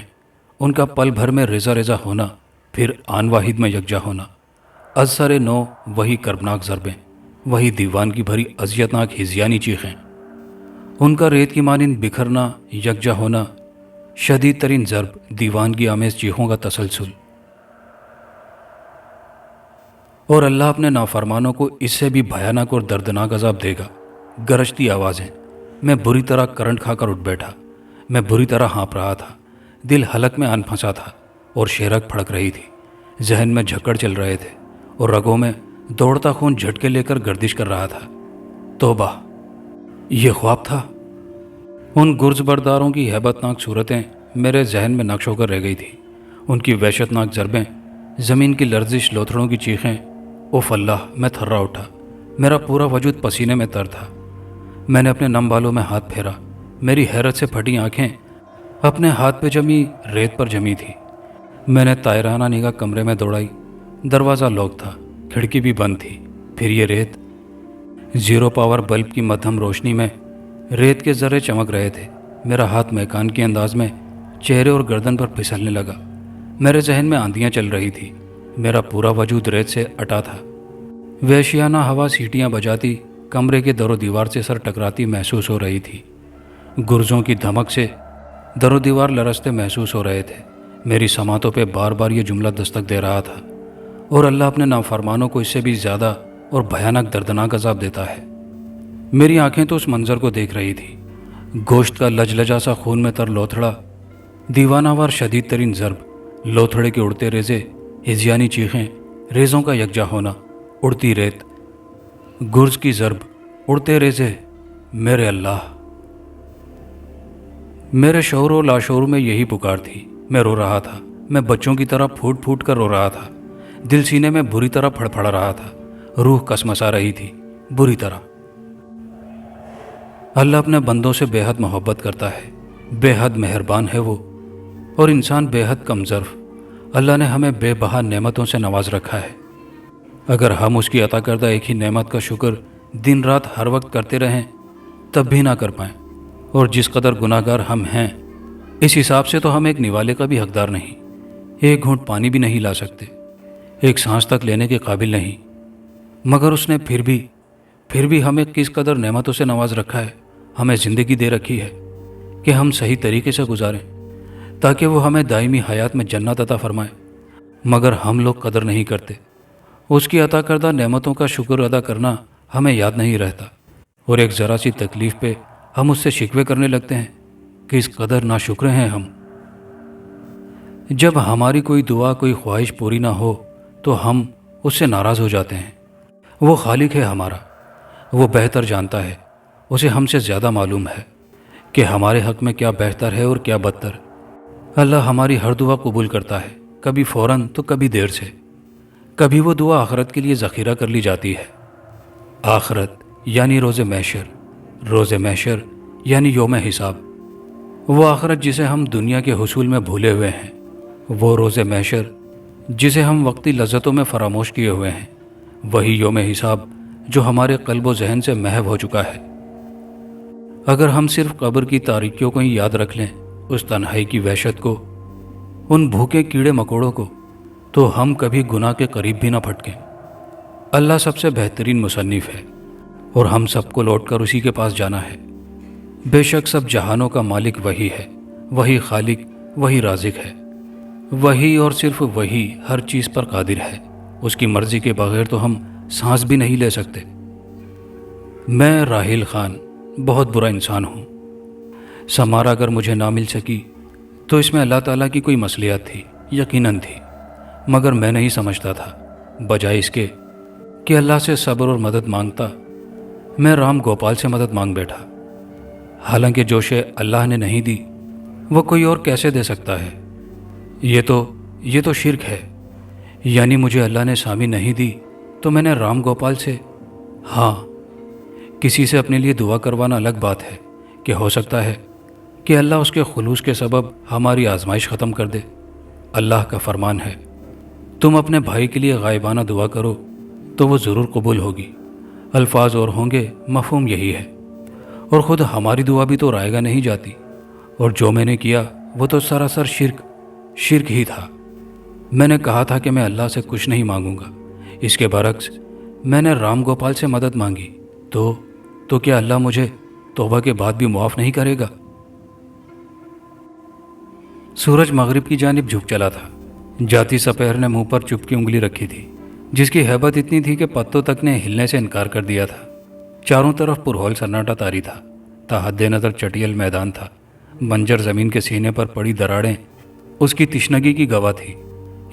ان کا پل بھر میں ریزہ ریزہ ہونا، پھر آن واحد میں یکجا ہونا۔ از سر نو وہی کربناک ضربیں، وہی دیوانگی بھری اذیتناک ہذیانی چیخیں، ان کا ریت کی مانند بکھرنا، یکجا ہونا، شدید ترین ضرب، دیوانگی آمیز چیخوں کا تسلسل۔ اور اللہ اپنے نافرمانوں کو اس سے بھی بھیانک اور دردناک عذاب دے گا۔ گرجتی آوازیں۔ میں بری طرح کرنٹ کھا کر اٹھ بیٹھا۔ میں بری طرح ہانپ رہا تھا۔ دل حلق میں آن پھنسا تھا اور شیرک پھڑک رہی تھی۔ ذہن میں جھکڑ چل رہے تھے اور رگوں میں دوڑتا خون جھٹکے لے کر گردش کر رہا تھا۔ توبہ! یہ خواب تھا؟ ان گرز برداروں کی ہیبت ناک صورتیں میرے ذہن میں نقش ہو کر رہ گئی تھی۔ ان کی وحشت ناک ضربیں، زمین کی لرزش، لوتھڑوں کی چیخیں۔ اوف اللہ! میں تھرا اٹھا۔ میرا پورا وجود پسینے میں تر تھا۔ میں نے اپنے نم بالوں میں ہاتھ پھیرا۔ میری حیرت سے پھٹی آنکھیں اپنے ہاتھ پہ جمی ریت پر جمی تھی۔ میں نے طائرانہ نگاہ کمرے میں دوڑائی۔ دروازہ لاک تھا، کھڑکی بھی بند تھی۔ پھر یہ ریت زیرو پاور بلب کی مدھم روشنی میں ریت کے ذرے چمک رہے تھے۔ میرا ہاتھ میکان کے انداز میں چہرے اور گردن پر پھسلنے لگا۔ میرے ذہن میں آندیاں چل رہی تھی۔ میرا پورا وجود ریت سے اٹا تھا۔ وحشیانہ ہوا سیٹیاں بجاتی کمرے کے در و دیوار سے سر ٹکراتی محسوس ہو رہی تھی۔ گرزوں کی دھمک سے در و دیوار لرزتے محسوس ہو رہے تھے۔ میری سماعتوں پہ بار بار یہ جملہ دستک دے رہا تھا، اور اللہ اپنے نافرمانوں کو اس سے بھی زیادہ اور بھیانک دردناک عذاب دیتا ہے۔ میری آنکھیں تو اس منظر کو دیکھ رہی تھی۔ گوشت کا لجلجا سا خون میں تر لوتھڑا، دیوانہ وار شدید ترین ضرب، لوتھڑے کے اڑتے ریزے، ہجیانی چیخیں، ریزوں کا یکجا ہونا، اڑتی ریت، گرز کی ضرب، اڑتے ریزے، میرے اللہ۔ میرے شعور و لاشعور میں یہی پکار تھی۔ میں رو رہا تھا۔ میں بچوں کی طرح پھوٹ پھوٹ کر رو رہا تھا۔ دل سینے میں بری طرح پھڑپھڑا رہا تھا۔ روح کسمسا رہی تھی بری طرح۔ اللہ اپنے بندوں سے بے حد محبت کرتا ہے، بے حد مہربان ہے وہ، اور انسان بے حد کم ظرف۔ اللہ نے ہمیں بے بہا نعمتوں سے نواز رکھا ہے۔ اگر ہم اس کی عطا کردہ ایک ہی نعمت کا شکر دن رات ہر وقت کرتے رہیں تب بھی نہ کر پائیں، اور جس قدر گناہ گار ہم ہیں اس حساب سے تو ہم ایک نوالے کا بھی حقدار نہیں، ایک گھونٹ پانی بھی نہیں لا سکتے، ایک سانس تک لینے کے قابل نہیں، مگر اس نے پھر بھی ہمیں کس قدر نعمتوں سے نواز رکھا ہے، ہمیں زندگی دے رکھی ہے کہ ہم صحیح طریقے سے گزاریں تاکہ وہ ہمیں دائمی حیات میں جنت عطا فرمائے، مگر ہم لوگ قدر نہیں کرتے۔ اس کی عطا کردہ نعمتوں کا شکر ادا کرنا ہمیں یاد نہیں رہتا، اور ایک ذرا سی تکلیف پہ ہم اس سے شکوے کرنے لگتے ہیں کہ اس قدر ناشکر ہیں ہم۔ جب ہماری کوئی دعا، کوئی خواہش پوری نہ ہو تو ہم اس سے ناراض ہو جاتے ہیں۔ وہ خالق ہے ہمارا، وہ بہتر جانتا ہے، اسے ہم سے زیادہ معلوم ہے کہ ہمارے حق میں کیا بہتر ہے اور کیا بدتر۔ اللہ ہماری ہر دعا قبول کرتا ہے، کبھی فوراً تو کبھی دیر سے۔ کبھی وہ دعا آخرت کے لیے ذخیرہ کر لی جاتی ہے۔ آخرت یعنی روز محشر یعنی یوم حساب۔ وہ آخرت جسے ہم دنیا کے حصول میں بھولے ہوئے ہیں، وہ روز محشر جسے ہم وقتی لذتوں میں فراموش کیے ہوئے ہیں، وہی یوم حساب جو ہمارے قلب و ذہن سے محو ہو چکا ہے۔ اگر ہم صرف قبر کی تاریکیوں کو ہی یاد رکھ لیں، اس تنہائی کی وحشت کو، ان بھوکے کیڑے مکوڑوں کو، تو ہم کبھی گناہ کے قریب بھی نہ پھٹکیں۔ اللہ سب سے بہترین مصنف ہے، اور ہم سب کو لوٹ کر اسی کے پاس جانا ہے۔ بے شک سب جہانوں کا مالک وہی ہے، وہی خالق، وہی رازق ہے، وہی اور صرف وہی ہر چیز پر قادر ہے۔ اس کی مرضی کے بغیر تو ہم سانس بھی نہیں لے سکتے۔ میں راحیل خان بہت برا انسان ہوں۔ سمارا اگر مجھے نہ مل سکی تو اس میں اللہ تعالیٰ کی کوئی مصلحت تھی، یقیناً تھی، مگر میں نہیں سمجھتا تھا۔ بجائے اس کے کہ اللہ سے صبر اور مدد مانگتا، میں رام گوپال سے مدد مانگ بیٹھا۔ حالانکہ جو شے اللہ نے نہیں دی وہ کوئی اور کیسے دے سکتا ہے؟ یہ تو شرک ہے۔ یعنی مجھے اللہ نے سامی نہیں دی تو میں نے رام گوپال سے، ہاں، کسی سے اپنے لیے دعا کروانا الگ بات ہے کہ ہو سکتا ہے کہ اللہ اس کے خلوص کے سبب ہماری آزمائش ختم کر دے۔ اللہ کا فرمان ہے، تم اپنے بھائی کے لیے غائبانہ دعا کرو تو وہ ضرور قبول ہوگی۔ الفاظ اور ہوں گے، مفہوم یہی ہے۔ اور خود ہماری دعا بھی تو رائے گا نہیں جاتی، اور جو میں نے کیا وہ تو سراسر شرک ہی تھا۔ میں نے کہا تھا کہ میں اللہ سے کچھ نہیں مانگوں گا، اس کے برعکس میں نے رام گوپال سے مدد مانگی، تو کیا اللہ مجھے توبہ کے بعد بھی معاف نہیں کرے گا؟ سورج مغرب کی جانب جھک چلا تھا۔ جاتی سپہر نے منہ پر چپ کی انگلی رکھی تھی، جس کی ہیبت اتنی تھی کہ پتوں تک نے ہلنے سے انکار کر دیا تھا۔ چاروں طرف پرہول سناٹا طاری تھا۔ تحد نظر چٹیل میدان تھا۔ بنجر زمین کے سینے پر پڑی دراڑیں اس کی تشنگی کی گواہ تھی۔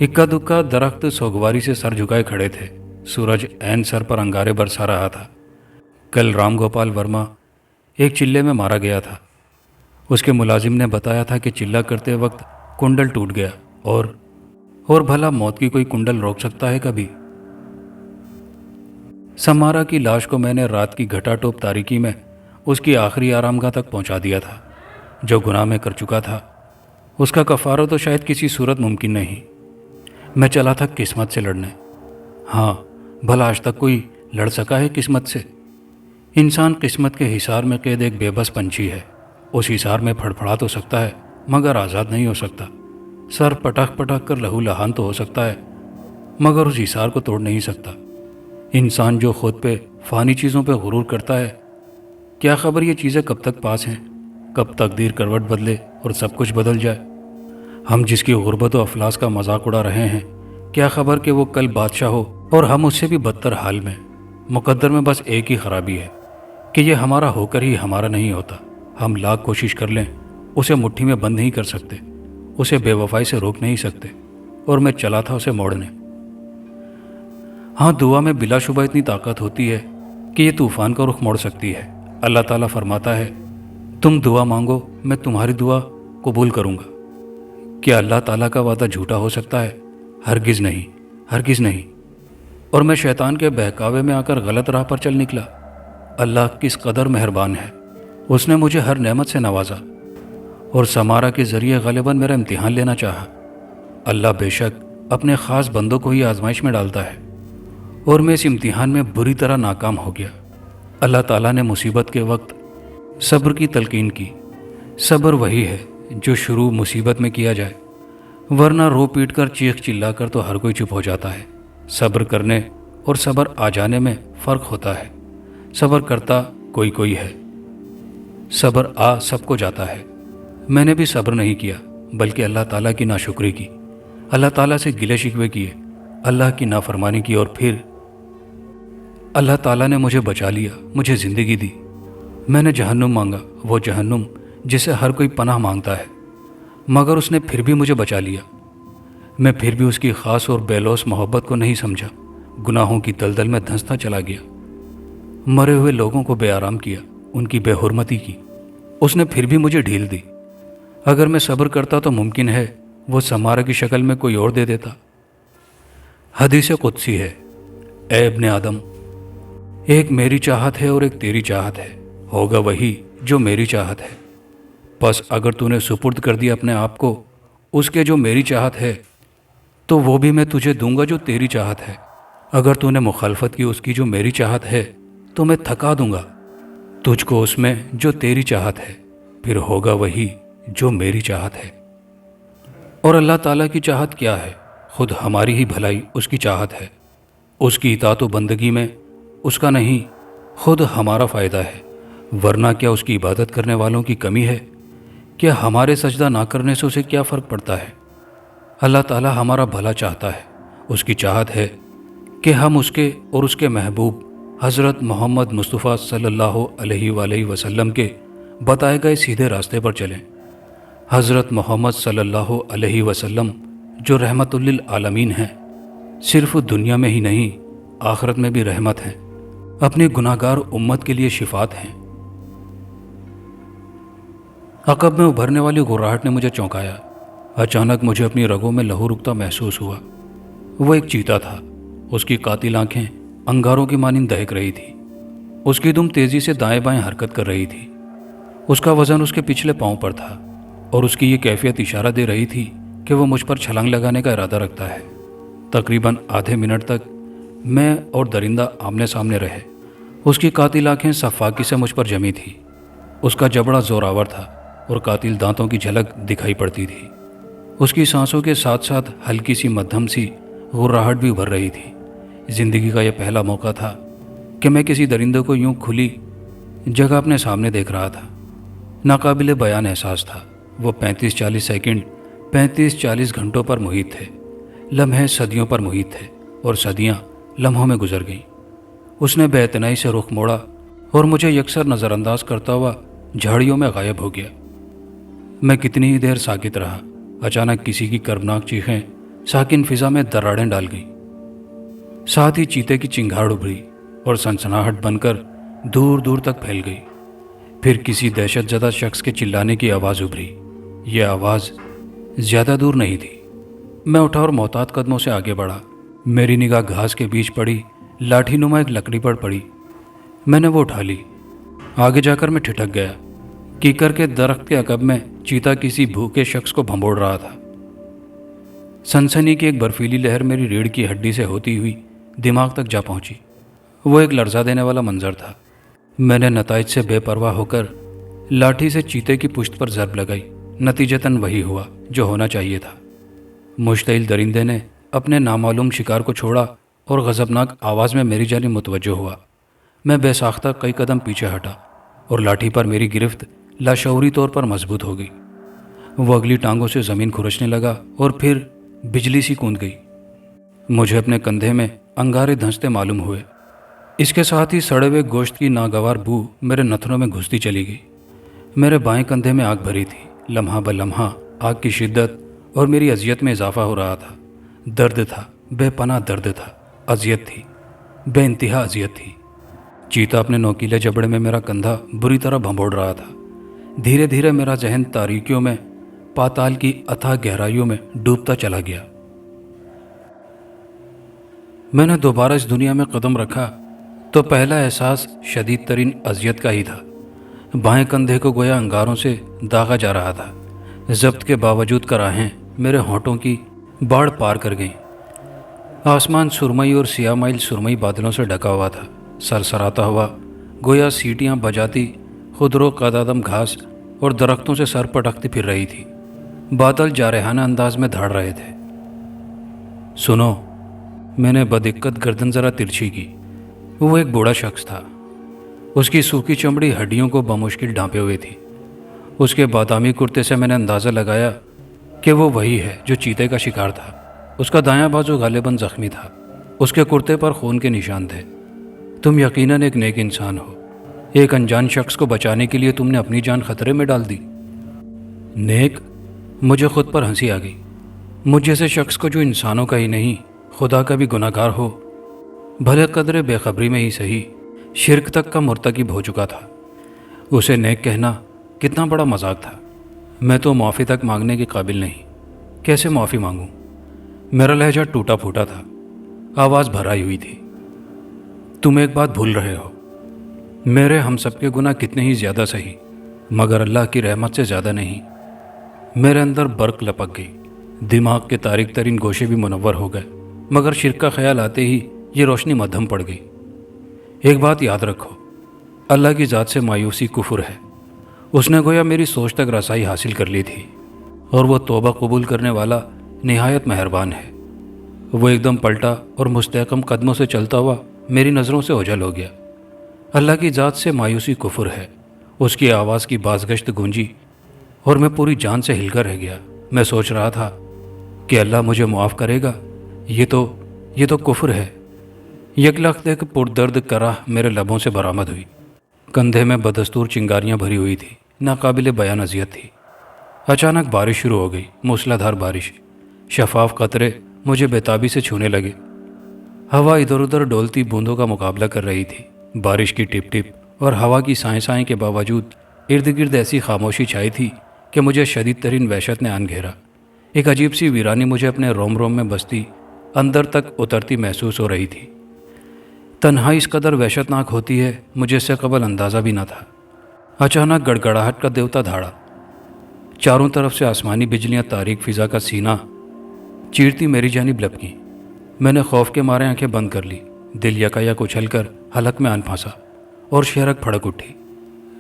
اکا دکا درخت سوگواری سے سر جھکائے کھڑے تھے۔ سورج عین سر پر انگارے برسا رہا تھا۔ کل رام گوپال ورما ایک چلے میں مارا گیا تھا۔ اس کے ملازم نے بتایا تھا کہ چلہ کرتے وقت کنڈل ٹوٹ گیا، اور بھلا موت کی کوئی کنڈل روک سکتا ہے کبھی؟ سمارا کی لاش کو میں نے رات کی گھٹا ٹوپ تاریکی میں اس کی آخری آرامگاہ تک پہنچا دیا تھا۔ جو گناہ میں کر چکا تھا اس کا کفارہ تو شاید کسی صورت ممکن نہیں۔ میں چلا تھا قسمت سے لڑنے۔ ہاں، بھلا آج تک کوئی لڑ سکا ہے قسمت سے؟ انسان قسمت کے حصار میں قید ایک بے بس پنچھی ہے۔ اس حصار میں پھڑپھڑا تو سکتا ہے مگر آزاد نہیں ہو سکتا۔ سر پٹک پٹک کر لہو لہان تو ہو سکتا ہے مگر اس حصار کو توڑ نہیں سکتا۔ انسان جو خود پہ فانی چیزوں پہ غرور کرتا ہے، کیا خبر یہ چیزیں کب تک پاس ہیں، کب تقدیر کروٹ بدلے اور سب کچھ بدل جائے۔ ہم جس کی غربت و افلاس کا مذاق اڑا رہے ہیں، کیا خبر کہ وہ کل بادشاہ ہو اور ہم اس سے بھی بدتر حال میں۔ مقدر میں بس ایک ہی خرابی ہے کہ یہ ہمارا ہو کر ہی ہمارا نہیں ہوتا۔ ہم لاکھ کوشش کر لیں اسے مٹھی میں بند نہیں کر سکتے، اسے بے وفائی سے روک نہیں سکتے، اور میں چلا تھا اسے موڑنے۔ ہاں، دعا میں بلا شبہ اتنی طاقت ہوتی ہے کہ یہ طوفان کا رخ موڑ سکتی ہے۔ اللہ تعالیٰ فرماتا ہے، تم دعا مانگو میں تمہاری دعا قبول کروں گا۔ کیا اللہ تعالیٰ کا وعدہ جھوٹا ہو سکتا ہے؟ ہرگز نہیں، ہرگز نہیں۔ اور میں شیطان کے بہکاوے میں آ کر غلط راہ پر چل نکلا۔ اللہ کس قدر مہربان ہے، اس نے مجھے ہر نعمت سے نوازا اور سمارا کے ذریعے غالباً میرا امتحان لینا چاہا۔ اللہ بے شک اپنے خاص بندوں کو ہی آزمائش میں ڈالتا ہے، اور میں اس امتحان میں بری طرح ناکام ہو گیا۔ اللہ تعالیٰ نے مصیبت کے وقت صبر کی تلقین کی۔ صبر وہی ہے جو شروع مصیبت میں کیا جائے، ورنہ رو پیٹ کر چیخ چلا کر تو ہر کوئی چپ ہو جاتا ہے۔ صبر کرنے اور صبر آ جانے میں فرق ہوتا ہے۔ صبر کرتا کوئی کوئی ہے، صبر آ سب کو جاتا ہے۔ میں نے بھی صبر نہیں کیا بلکہ اللہ تعالیٰ کی ناشکری کی، اللہ تعالیٰ سے گلے شکوے کیے، اللہ کی نافرمانی کی، اور پھر اللہ تعالیٰ نے مجھے بچا لیا، مجھے زندگی دی۔ میں نے جہنم مانگا، وہ جہنم جسے ہر کوئی پناہ مانگتا ہے، مگر اس نے پھر بھی مجھے بچا لیا۔ میں پھر بھی اس کی خاص اور بے لوث محبت کو نہیں سمجھا، گناہوں کی دلدل میں دھنستا چلا گیا، مرے ہوئے لوگوں کو بے آرام کیا، ان کی بے حرمتی کی۔ اس نے پھر بھی مجھے ڈھیل دی۔ اگر میں صبر کرتا تو ممکن ہے وہ سمارا کی شکل میں کوئی اور دے دیتا۔ حدیث قدسی ہے، اے ابن آدم، ایک میری چاہت ہے اور ایک تیری چاہت ہے، ہوگا وہی جو میری چاہت ہے۔ بس اگر تو نے سپرد کر دیا اپنے آپ کو اس کے جو میری چاہت ہے، تو وہ بھی میں تجھے دوں گا جو تیری چاہت ہے۔ اگر تو نے مخالفت کی اس کی جو میری چاہت ہے، تو میں تھکا دوں گا تجھ کو اس میں جو تیری چاہت ہے، پھر ہوگا وہی جو میری چاہت ہے۔ اور اللہ تعالیٰ کی چاہت کیا ہے؟ خود ہماری ہی بھلائی اس کی چاہت ہے۔ اس کی اطاعت و بندگی میں اس کا نہیں، خود ہمارا فائدہ ہے، ورنہ کیا اس کی عبادت کرنے والوں کی کمی ہے؟ کیا ہمارے سجدہ نہ کرنے سے اسے کیا فرق پڑتا ہے؟ اللہ تعالیٰ ہمارا بھلا چاہتا ہے، اس کی چاہت ہے کہ ہم اس کے اور اس کے محبوب حضرت محمد مصطفیٰ صلی اللہ علیہ وآلہ وسلم کے بتائے گئے سیدھے راستے پر چلیں۔ حضرت محمد صلی اللہ علیہ وسلم جو رحمت للعالمین ہیں، صرف دنیا میں ہی نہیں آخرت میں بھی رحمت ہیں، اپنی گناہگار امت کے لیے شفاعت ہیں۔ عقب میں ابھرنے والی غراہٹ نے مجھے چونکایا۔ اچانک مجھے اپنی رگوں میں لہو رکتا محسوس ہوا۔ وہ ایک چیتا تھا، اس کی قاتل آنکھیں انگاروں کی مانند دہک رہی تھی، اس کی دم تیزی سے دائیں بائیں حرکت کر رہی تھی، اس کا وزن اس کے پچھلے پاؤں پر تھا، اور اس کی یہ کیفیت اشارہ دے رہی تھی کہ وہ مجھ پر چھلانگ لگانے کا ارادہ رکھتا ہے۔ تقریباً آدھے منٹ تک میں اور درندہ آمنے سامنے رہے۔ اس کی قاتل آنکھیں صفاقی سے مجھ پر جمی تھی، اس کا جبڑا زوراور تھا اور قاتل دانتوں کی جھلک دکھائی پڑتی تھی۔ اس کی سانسوں کے ساتھ ساتھ ہلکی سی مدھم سی غراہٹ بھی ابھر رہی تھی۔ زندگی کا یہ پہلا موقع تھا کہ میں کسی درندے کو یوں کھلی جگہ اپنے سامنے دیکھ رہا تھا۔ ناقابل بیان احساس تھا۔ وہ 35-40 سیکنڈ 35-40 گھنٹوں پر محیط تھے، لمحے صدیوں پر محیط تھے، اور صدیاں لمحوں میں گزر گئیں۔ اس نے بے اعتنائی سے رخ موڑا اور مجھے یکسر نظر انداز کرتا ہوا جھاڑیوں میں غائب ہو گیا۔ میں کتنی ہی دیر ساکت رہا۔ اچانک کسی کی کربناک چیخیں ساکن فضا میں دراڑیں ڈال گئیں، ساتھ ہی چیتے کی چنگھاڑ ابھری اور سنسناہٹ بن کر دور دور تک پھیل گئی۔ پھر کسی دہشت زدہ شخص کے چلانے کی آواز ابھری۔ یہ آواز زیادہ دور نہیں تھی۔ میں اٹھا اور محتاط قدموں سے آگے بڑھا۔ میری نگاہ گھاس کے بیچ پڑی لاٹھی نما ایک لکڑی پر پڑی۔ میں نے وہ اٹھا لی۔ آگے جا کر میں ٹھٹک گیا۔ کیکر کے درخت کے عقب میں چیتا کسی بھوکے شخص کو بھنبوڑ رہا تھا۔ سنسنی کی ایک برفیلی لہر میری ریڑھ کی ہڈی سے ہوتی ہوئی دماغ تک جا پہنچی۔ وہ ایک لرزا دینے والا منظر تھا۔ میں نے نتائج سے بے پرواہ ہو کر لاٹھی سے چیتے کی پشت پر ضرب لگائی۔ نتیجتاً وہی ہوا جو ہونا چاہیے تھا۔ مشتعل درندے نے اپنے نامعلوم شکار کو چھوڑا اور غضبناک آواز میں میری جانب متوجہ ہوا۔ میں بے ساختہ کئی قدم پیچھے ہٹا اور لاٹھی پر میری گرفت لاشعوری طور پر مضبوط ہو گئی۔ وہ اگلی ٹانگوں سے زمین کھرچنے لگا اور پھر بجلی سی کوند گئی۔ مجھے اپنے کندھے میں انگارے دھنستے معلوم ہوئے۔ اس کے ساتھ ہی سڑے ہوئے گوشت کی ناگوار بو میرے نتھنوں میں گھستی چلی گئی۔ میرے بائیں کندھے میں آگ بھری تھی۔ لمحہ بلمحہ آگ کی شدت اور میری اذیت میں اضافہ ہو رہا تھا۔ درد تھا، بے پناہ درد تھا، اذیت تھی، بے انتہا اذیت تھی۔ چیتا اپنے نوکیلے جبڑے میں میرا کندھا بری طرح بھنبوڑ رہا تھا۔ دھیرے دھیرے میرا ذہن تاریکیوں میں، پاتال کی اتھاہ گہرائیوں میں ڈوبتا چلا گیا۔ میں نے دوبارہ اس دنیا میں قدم رکھا تو پہلا احساس شدید ترین اذیت کا ہی تھا۔ بائیں کندھے کو گویا انگاروں سے داغا جا رہا تھا۔ ضبط کے باوجود کراہیں میرے ہونٹوں کی باڑ پار کر گئیں۔ آسمان سرمئی اور سیاہ مائل سرمئی بادلوں سے ڈھکا ہوا تھا۔ سرسراتا ہوا گویا سیٹیاں بجاتی خودرو قدادم گھاس اور درختوں سے سر پٹکتی پھر رہی تھی۔ بادل جارحانہ انداز میں دھاڑ رہے تھے۔ سنو، میں نے بدقت گردن ذرا ترچھی کی۔ وہ ایک بوڑھا شخص تھا۔ اس کی سوکھی چمڑی ہڈیوں کو بمشکل ڈھانپے ہوئے تھی۔ اس کے بادامی کرتے سے میں نے اندازہ لگایا کہ وہ وہی ہے جو چیتے کا شکار تھا۔ اس کا دایاں بازو غالباً زخمی تھا۔ اس کے کرتے پر خون کے نشان تھے۔ تم یقیناً ایک نیک انسان ہو۔ ایک انجان شخص کو بچانے کے لیے تم نے اپنی جان خطرے میں ڈال دی۔ نیک؟ مجھے خود پر ہنسی آ گئی۔ مجھ جیسے شخص کو جو انسانوں کا ہی نہیں خدا کا بھی گناہ گار ہو، بھلے قدرے بے خبری میں ہی صحیح، شرک تک کا مرتکب ہو چکا تھا، اسے نیک کہنا کتنا بڑا مذاق تھا۔ میں تو معافی تک مانگنے کے قابل نہیں۔ کیسے معافی مانگوں؟ میرا لہجہ ٹوٹا پھوٹا تھا، آواز بھرائی ہوئی تھی۔ تم ایک بات بھول رہے ہو، میرے ہم سب کے گناہ کتنے ہی زیادہ سہی مگر اللہ کی رحمت سے زیادہ نہیں۔ میرے اندر برق لپک گئی، دماغ کے تاریک ترین گوشے بھی منور ہو گئے، مگر شرک کا خیال آتے ہی یہ روشنی مدھم پڑ گئی۔ ایک بات یاد رکھو، اللہ کی ذات سے مایوسی کفر ہے۔ اس نے گویا میری سوچ تک رسائی حاصل کر لی تھی، اور وہ توبہ قبول کرنے والا نہایت مہربان ہے۔ وہ ایک دم پلٹا اور مستحکم قدموں سے چلتا ہوا میری نظروں سے اوجھل ہو گیا۔ اللہ کی ذات سے مایوسی کفر ہے، اس کی آواز کی بازگشت گونجی اور میں پوری جان سے ہل کر رہ گیا۔ میں سوچ رہا تھا کہ اللہ مجھے معاف کرے گا، یہ تو کفر ہے۔ یک لخت ایک پردرد کراہ میرے لبوں سے برآمد ہوئی۔ کندھے میں بدستور چنگاریاں بھری ہوئی تھی، ناقابل بیان اذیت تھی۔ اچانک بارش شروع ہو گئی، موسلا دھار بارش۔ شفاف قطرے مجھے بےتابی سے چھونے لگے۔ ہوا ادھر ادھر ڈولتی بوندوں کا مقابلہ کر رہی تھی۔ بارش کی ٹپ ٹپ اور ہوا کی سائیں سائیں کے باوجود ارد گرد ایسی خاموشی چھائی تھی کہ مجھے شدید ترین وحشت نے آن گھیرا۔ ایک عجیب سی ویرانی مجھے اپنے روم روم میں بستی اندر تک اترتی محسوس ہو رہی تھی۔ تنہائی اس قدر وحشت ناک ہوتی ہے، مجھے اس سے قبل اندازہ بھی نہ تھا۔ اچانک گڑگڑاہٹ کا دیوتا دھاڑا۔ چاروں طرف سے آسمانی بجلیاں تاریک فضا کا سینہ چیرتی میری جانب لپکیں۔ میں نے خوف کے مارے آنکھیں بند کر لی۔ دل یکایک اچھل کر حلق میں آن پھانسا اور شہرک پھڑک اٹھی۔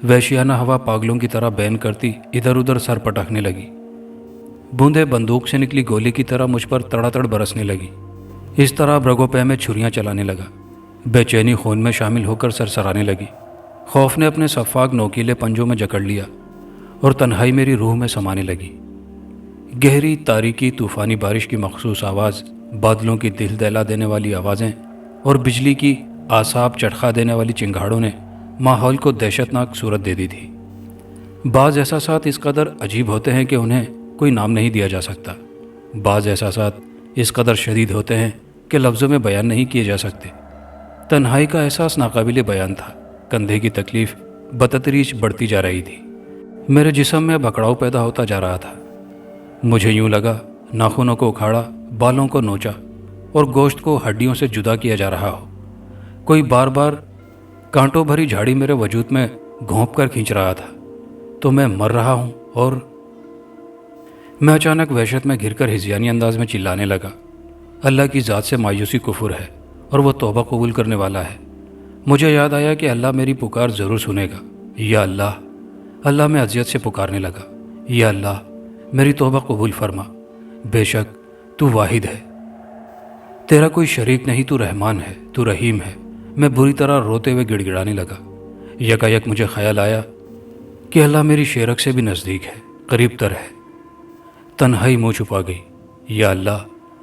وحشیانہ ہوا پاگلوں کی طرح بین کرتی ادھر ادھر سر پٹکنے لگی۔ بوندیں بندوق سے نکلی گولی کی طرح مجھ پر تڑا تڑ برسنے لگی۔ اس طرح برگو پے میں چھریاں چلانے لگا۔ بے چینی خون میں شامل ہو کر سرسرانے لگی۔ خوف نے اپنے صفاق نوکیلے پنجوں میں جکڑ لیا اور تنہائی میری روح میں سمانے لگی۔ گہری تاریکی طوفانی بارش کی مخصوص آواز، بادلوں کی دل دہلا دینے والی آوازیں اور بجلی کی اعصاب چٹخا دینے والی چنگھاڑوں نے ماحول کو دہشت ناک صورت دے دی تھی۔ بعض احساسات اس قدر عجیب ہوتے ہیں کہ انہیں کوئی نام نہیں دیا جا سکتا۔ بعض احساسات اس قدر شدید ہوتے ہیں کہ لفظوں میں بیان نہیں کیے جا سکتے۔ تنہائی کا احساس ناقابل بیان تھا۔ کندھے کی تکلیف بتدریج بڑھتی جا رہی تھی۔ میرے جسم میں بکڑاؤ پیدا ہوتا جا رہا تھا۔ مجھے یوں لگا ناخنوں کو اکھاڑا، بالوں کو نوچا اور گوشت کو ہڈیوں سے جدا کیا جا رہا ہو۔ کوئی بار بار کانٹوں بھری جھاڑی میرے وجود میں گھونپ کر کھینچ رہا تھا۔ تو میں مر رہا ہوں اور میں اچانک وحشت میں گھر کر ہذیانی انداز میں چلانے لگا۔ اللہ کی ذات سے مایوسی کفر ہے اور وہ توبہ قبول کرنے والا ہے۔ مجھے یاد آیا کہ اللہ میری پکار ضرور سنے گا۔ یا اللہ، اللہ میں اذیت سے پکارنے لگا، یا اللہ میری توبہ قبول فرما، بے شک تو واحد ہے، تیرا کوئی شریک نہیں، تو رحمان ہے، تو رحیم ہے۔ میں بری طرح روتے ہوئے گڑ گڑانے لگا۔ یکایک مجھے خیال آیا کہ اللہ میری شیرک سے بھی نزدیک ہے، قریب تر ہے۔ تنہائی منہ چھپا گئی۔ یا اللہ،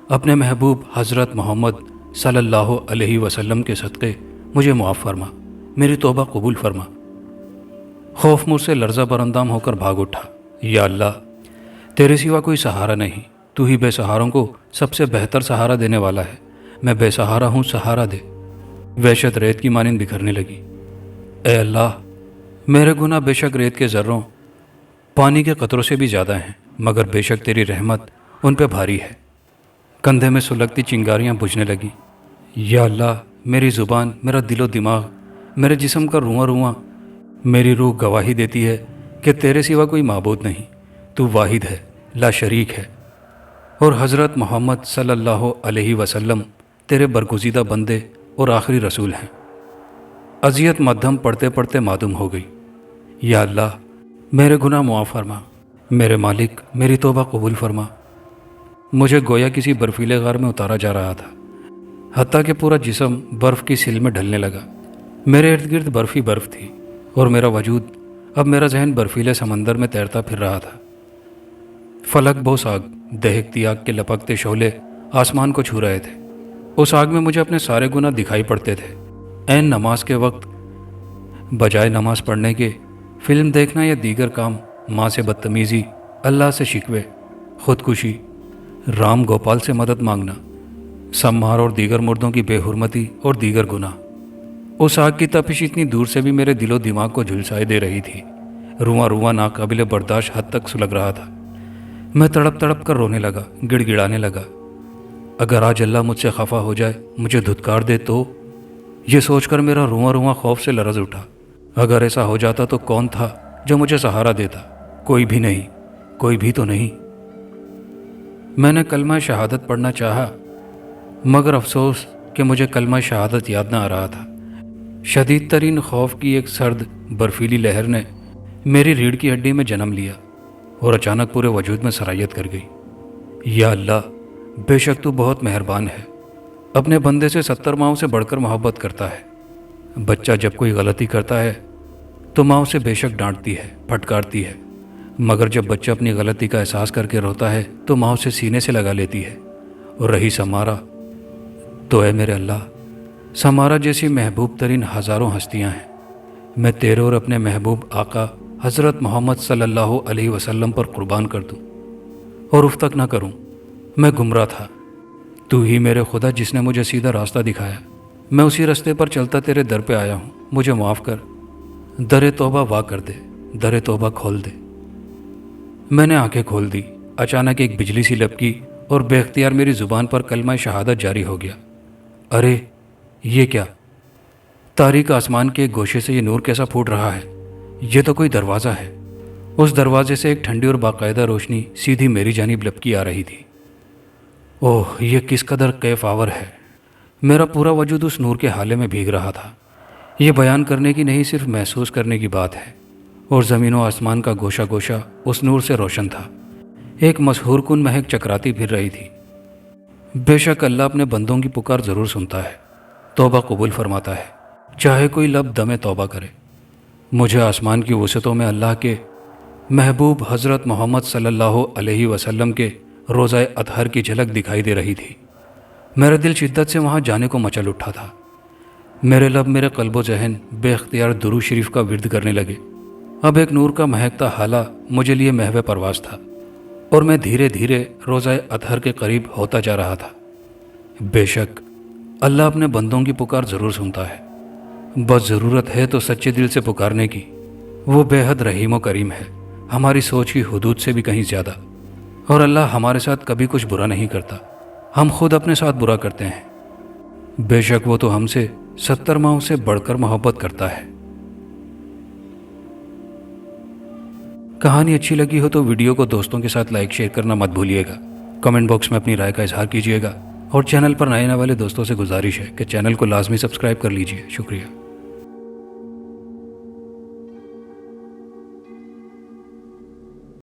اپنے محبوب حضرت محمد صلی اللہ علیہ وسلم کے صدقے مجھے معاف فرما، میری توبہ قبول فرما۔ خوف مجھ سے لرزہ براندام ہو کر بھاگ اٹھا۔ یا اللہ، تیرے سوا کوئی سہارا نہیں، تو ہی بے سہاروں کو سب سے بہتر سہارا دینے والا ہے۔ میں بے سہارا ہوں، سہارا دے۔ وحشت ریت کی مانند بکھرنے لگی۔ اے اللہ، میرے گناہ بے شک ریت کے ذروں، پانی کے قطروں سے بھی زیادہ ہیں، مگر بے شک تیری رحمت ان پہ بھاری ہے۔ کندھے میں سلگتی چنگاریاں بجھنے لگی۔ یا اللہ، میری زبان، میرا دل و دماغ، میرے جسم کا رواں رواں، میری روح گواہی دیتی ہے کہ تیرے سوا کوئی معبود نہیں، تو واحد ہے، لا شریک ہے، اور حضرت محمد صلی اللہ علیہ وسلم تیرے برگزیدہ بندے اور آخری رسول ہیں۔ اذیت مدھم پڑھتے پڑھتے معدوم ہو گئی۔ یا اللہ، میرے گناہ معاف فرما، میرے مالک میری توبہ قبول فرما۔ مجھے گویا کسی برفیلے غار میں اتارا جا رہا تھا، حتیٰ کہ پورا جسم برف کی سیل میں ڈھلنے لگا۔ میرے ارد گرد برف ہی برف تھی، اور میرا وجود، اب میرا ذہن برفیلے سمندر میں تیرتا پھر رہا تھا۔ فلک بوس آگ، دہکتی آگ کے لپکتے شعلے آسمان کو چھو رہے تھے۔ اس آگ میں مجھے اپنے سارے گناہ دکھائی پڑتے تھے۔ عین نماز کے وقت بجائے نماز پڑھنے کے فلم دیکھنا یا دیگر کام، ماں سے بدتمیزی، اللہ سے شکوے، خودکشی، رام گوپال سے مدد مانگنا، سمہار اور دیگر مردوں کی بے حرمتی اور دیگر گناہ۔ اس آگ کی تپش اتنی دور سے بھی میرے دل و دماغ کو جھلسائے دے رہی تھی۔ رواں رواں ناقابل برداشت حد تک سلگ رہا تھا۔ میں تڑپ تڑپ کر رونے لگا، گڑ گڑانے لگا۔ اگر آج اللہ مجھ سے خفا ہو جائے، مجھے دھتکار دے تو؟ یہ سوچ کر میرا رواں رواں خوف سے لرز اٹھا۔ اگر ایسا ہو جاتا تو کون تھا جو مجھے سہارا دیتا؟ کوئی بھی نہیں، کوئی بھی تو نہیں۔ میں نے کلمہ شہادت پڑھنا چاہا، مگر افسوس کہ مجھے کلمہ شہادت یاد نہ آ رہا تھا۔ شدید ترین خوف کی ایک سرد برفیلی لہر نے میری ریڑھ کی ہڈی میں جنم لیا اور اچانک پورے وجود میں سرایت کر گئی۔ یا اللہ، بے شک تو بہت مہربان ہے، اپنے بندے سے 70 ماؤں سے بڑھ کر محبت کرتا ہے۔ بچہ جب کوئی غلطی کرتا ہے تو ماں اسے بے شک ڈانٹتی ہے، پھٹکارتی ہے، مگر جب بچہ اپنی غلطی کا احساس کر کے روتا ہے تو ماں اسے سینے سے لگا لیتی ہے۔ اور رہی سمارا، تو اے میرے اللہ، سمارا جیسی محبوب ترین ہزاروں ہستیاں ہیں، میں تیرے اور اپنے محبوب آقا حضرت محمد صلی اللہ علیہ وسلم پر قربان کر دوں اور اف تک نہ کروں۔ میں گمراہ تھا، تو ہی میرے خدا جس نے مجھے سیدھا راستہ دکھایا۔ میں اسی راستے پر چلتا تیرے در پہ آیا ہوں، مجھے معاف کر، در توبہ وا کر دے، در توبہ کھول دے۔ میں نے آنکھیں کھول دی۔ اچانک ایک بجلی سی لپکی اور بے اختیار میری زبان پر کلمہ شہادت جاری ہو گیا۔ ارے یہ کیا؟ تاریک آسمان کے ایک گوشے سے یہ نور کیسا پھوٹ رہا ہے؟ یہ تو کوئی دروازہ ہے۔ اس دروازے سے ایک ٹھنڈی اور باقاعدہ روشنی سیدھی میری جانب لپکی آ رہی تھی۔ اوہ، یہ کس قدر کیف آور ہے! میرا پورا وجود اس نور کے حالے میں بھیگ رہا تھا۔ یہ بیان کرنے کی نہیں، صرف محسوس کرنے کی بات ہے۔ اور زمین و آسمان کا گوشہ گوشہ اس نور سے روشن تھا۔ ایک مسحور کن مہک چکراتی پھر رہی تھی۔ بے شک اللہ اپنے بندوں کی پکار ضرور سنتا ہے، توبہ قبول فرماتا ہے، چاہے کوئی لب دم توبہ کرے۔ مجھے آسمان کی وسعتوں میں اللہ کے محبوب حضرت محمد صلی اللہ علیہ وسلم کے روضہ اطہر کی جھلک دکھائی دے رہی تھی۔ میرا دل شدت سے وہاں جانے کو مچل اٹھا تھا۔ میرے لب، میرے قلب و ذہن بے اختیار درود شریف کا ورد کرنے لگے۔ اب ایک نور کا مہکتا حالہ مجھے لیے محو پرواز تھا، اور میں دھیرے دھیرے روضہ اطہر کے قریب ہوتا جا رہا تھا۔ بے شک اللہ اپنے بندوں کی پکار ضرور سنتا ہے، بس ضرورت ہے تو سچے دل سے پکارنے کی۔ وہ بے حد رحیم و کریم ہے، ہماری سوچ کی حدود سے بھی کہیں زیادہ۔ اور اللہ ہمارے ساتھ کبھی کچھ برا نہیں کرتا، ہم خود اپنے ساتھ برا کرتے ہیں۔ بے شک وہ تو ہم سے 70 ماؤں سے بڑھ کر محبت کرتا ہے۔ کہانی اچھی لگی ہو تو ویڈیو کو دوستوں کے ساتھ لائک شیئر کرنا مت بھولیے گا۔ کمنٹ باکس میں اپنی رائے کا اظہار کیجیے گا، اور چینل پر نئے آنے والے دوستوں سے گزارش ہے کہ چینل کو لازمی سبسکرائب کر لیجیے۔ شکریہ۔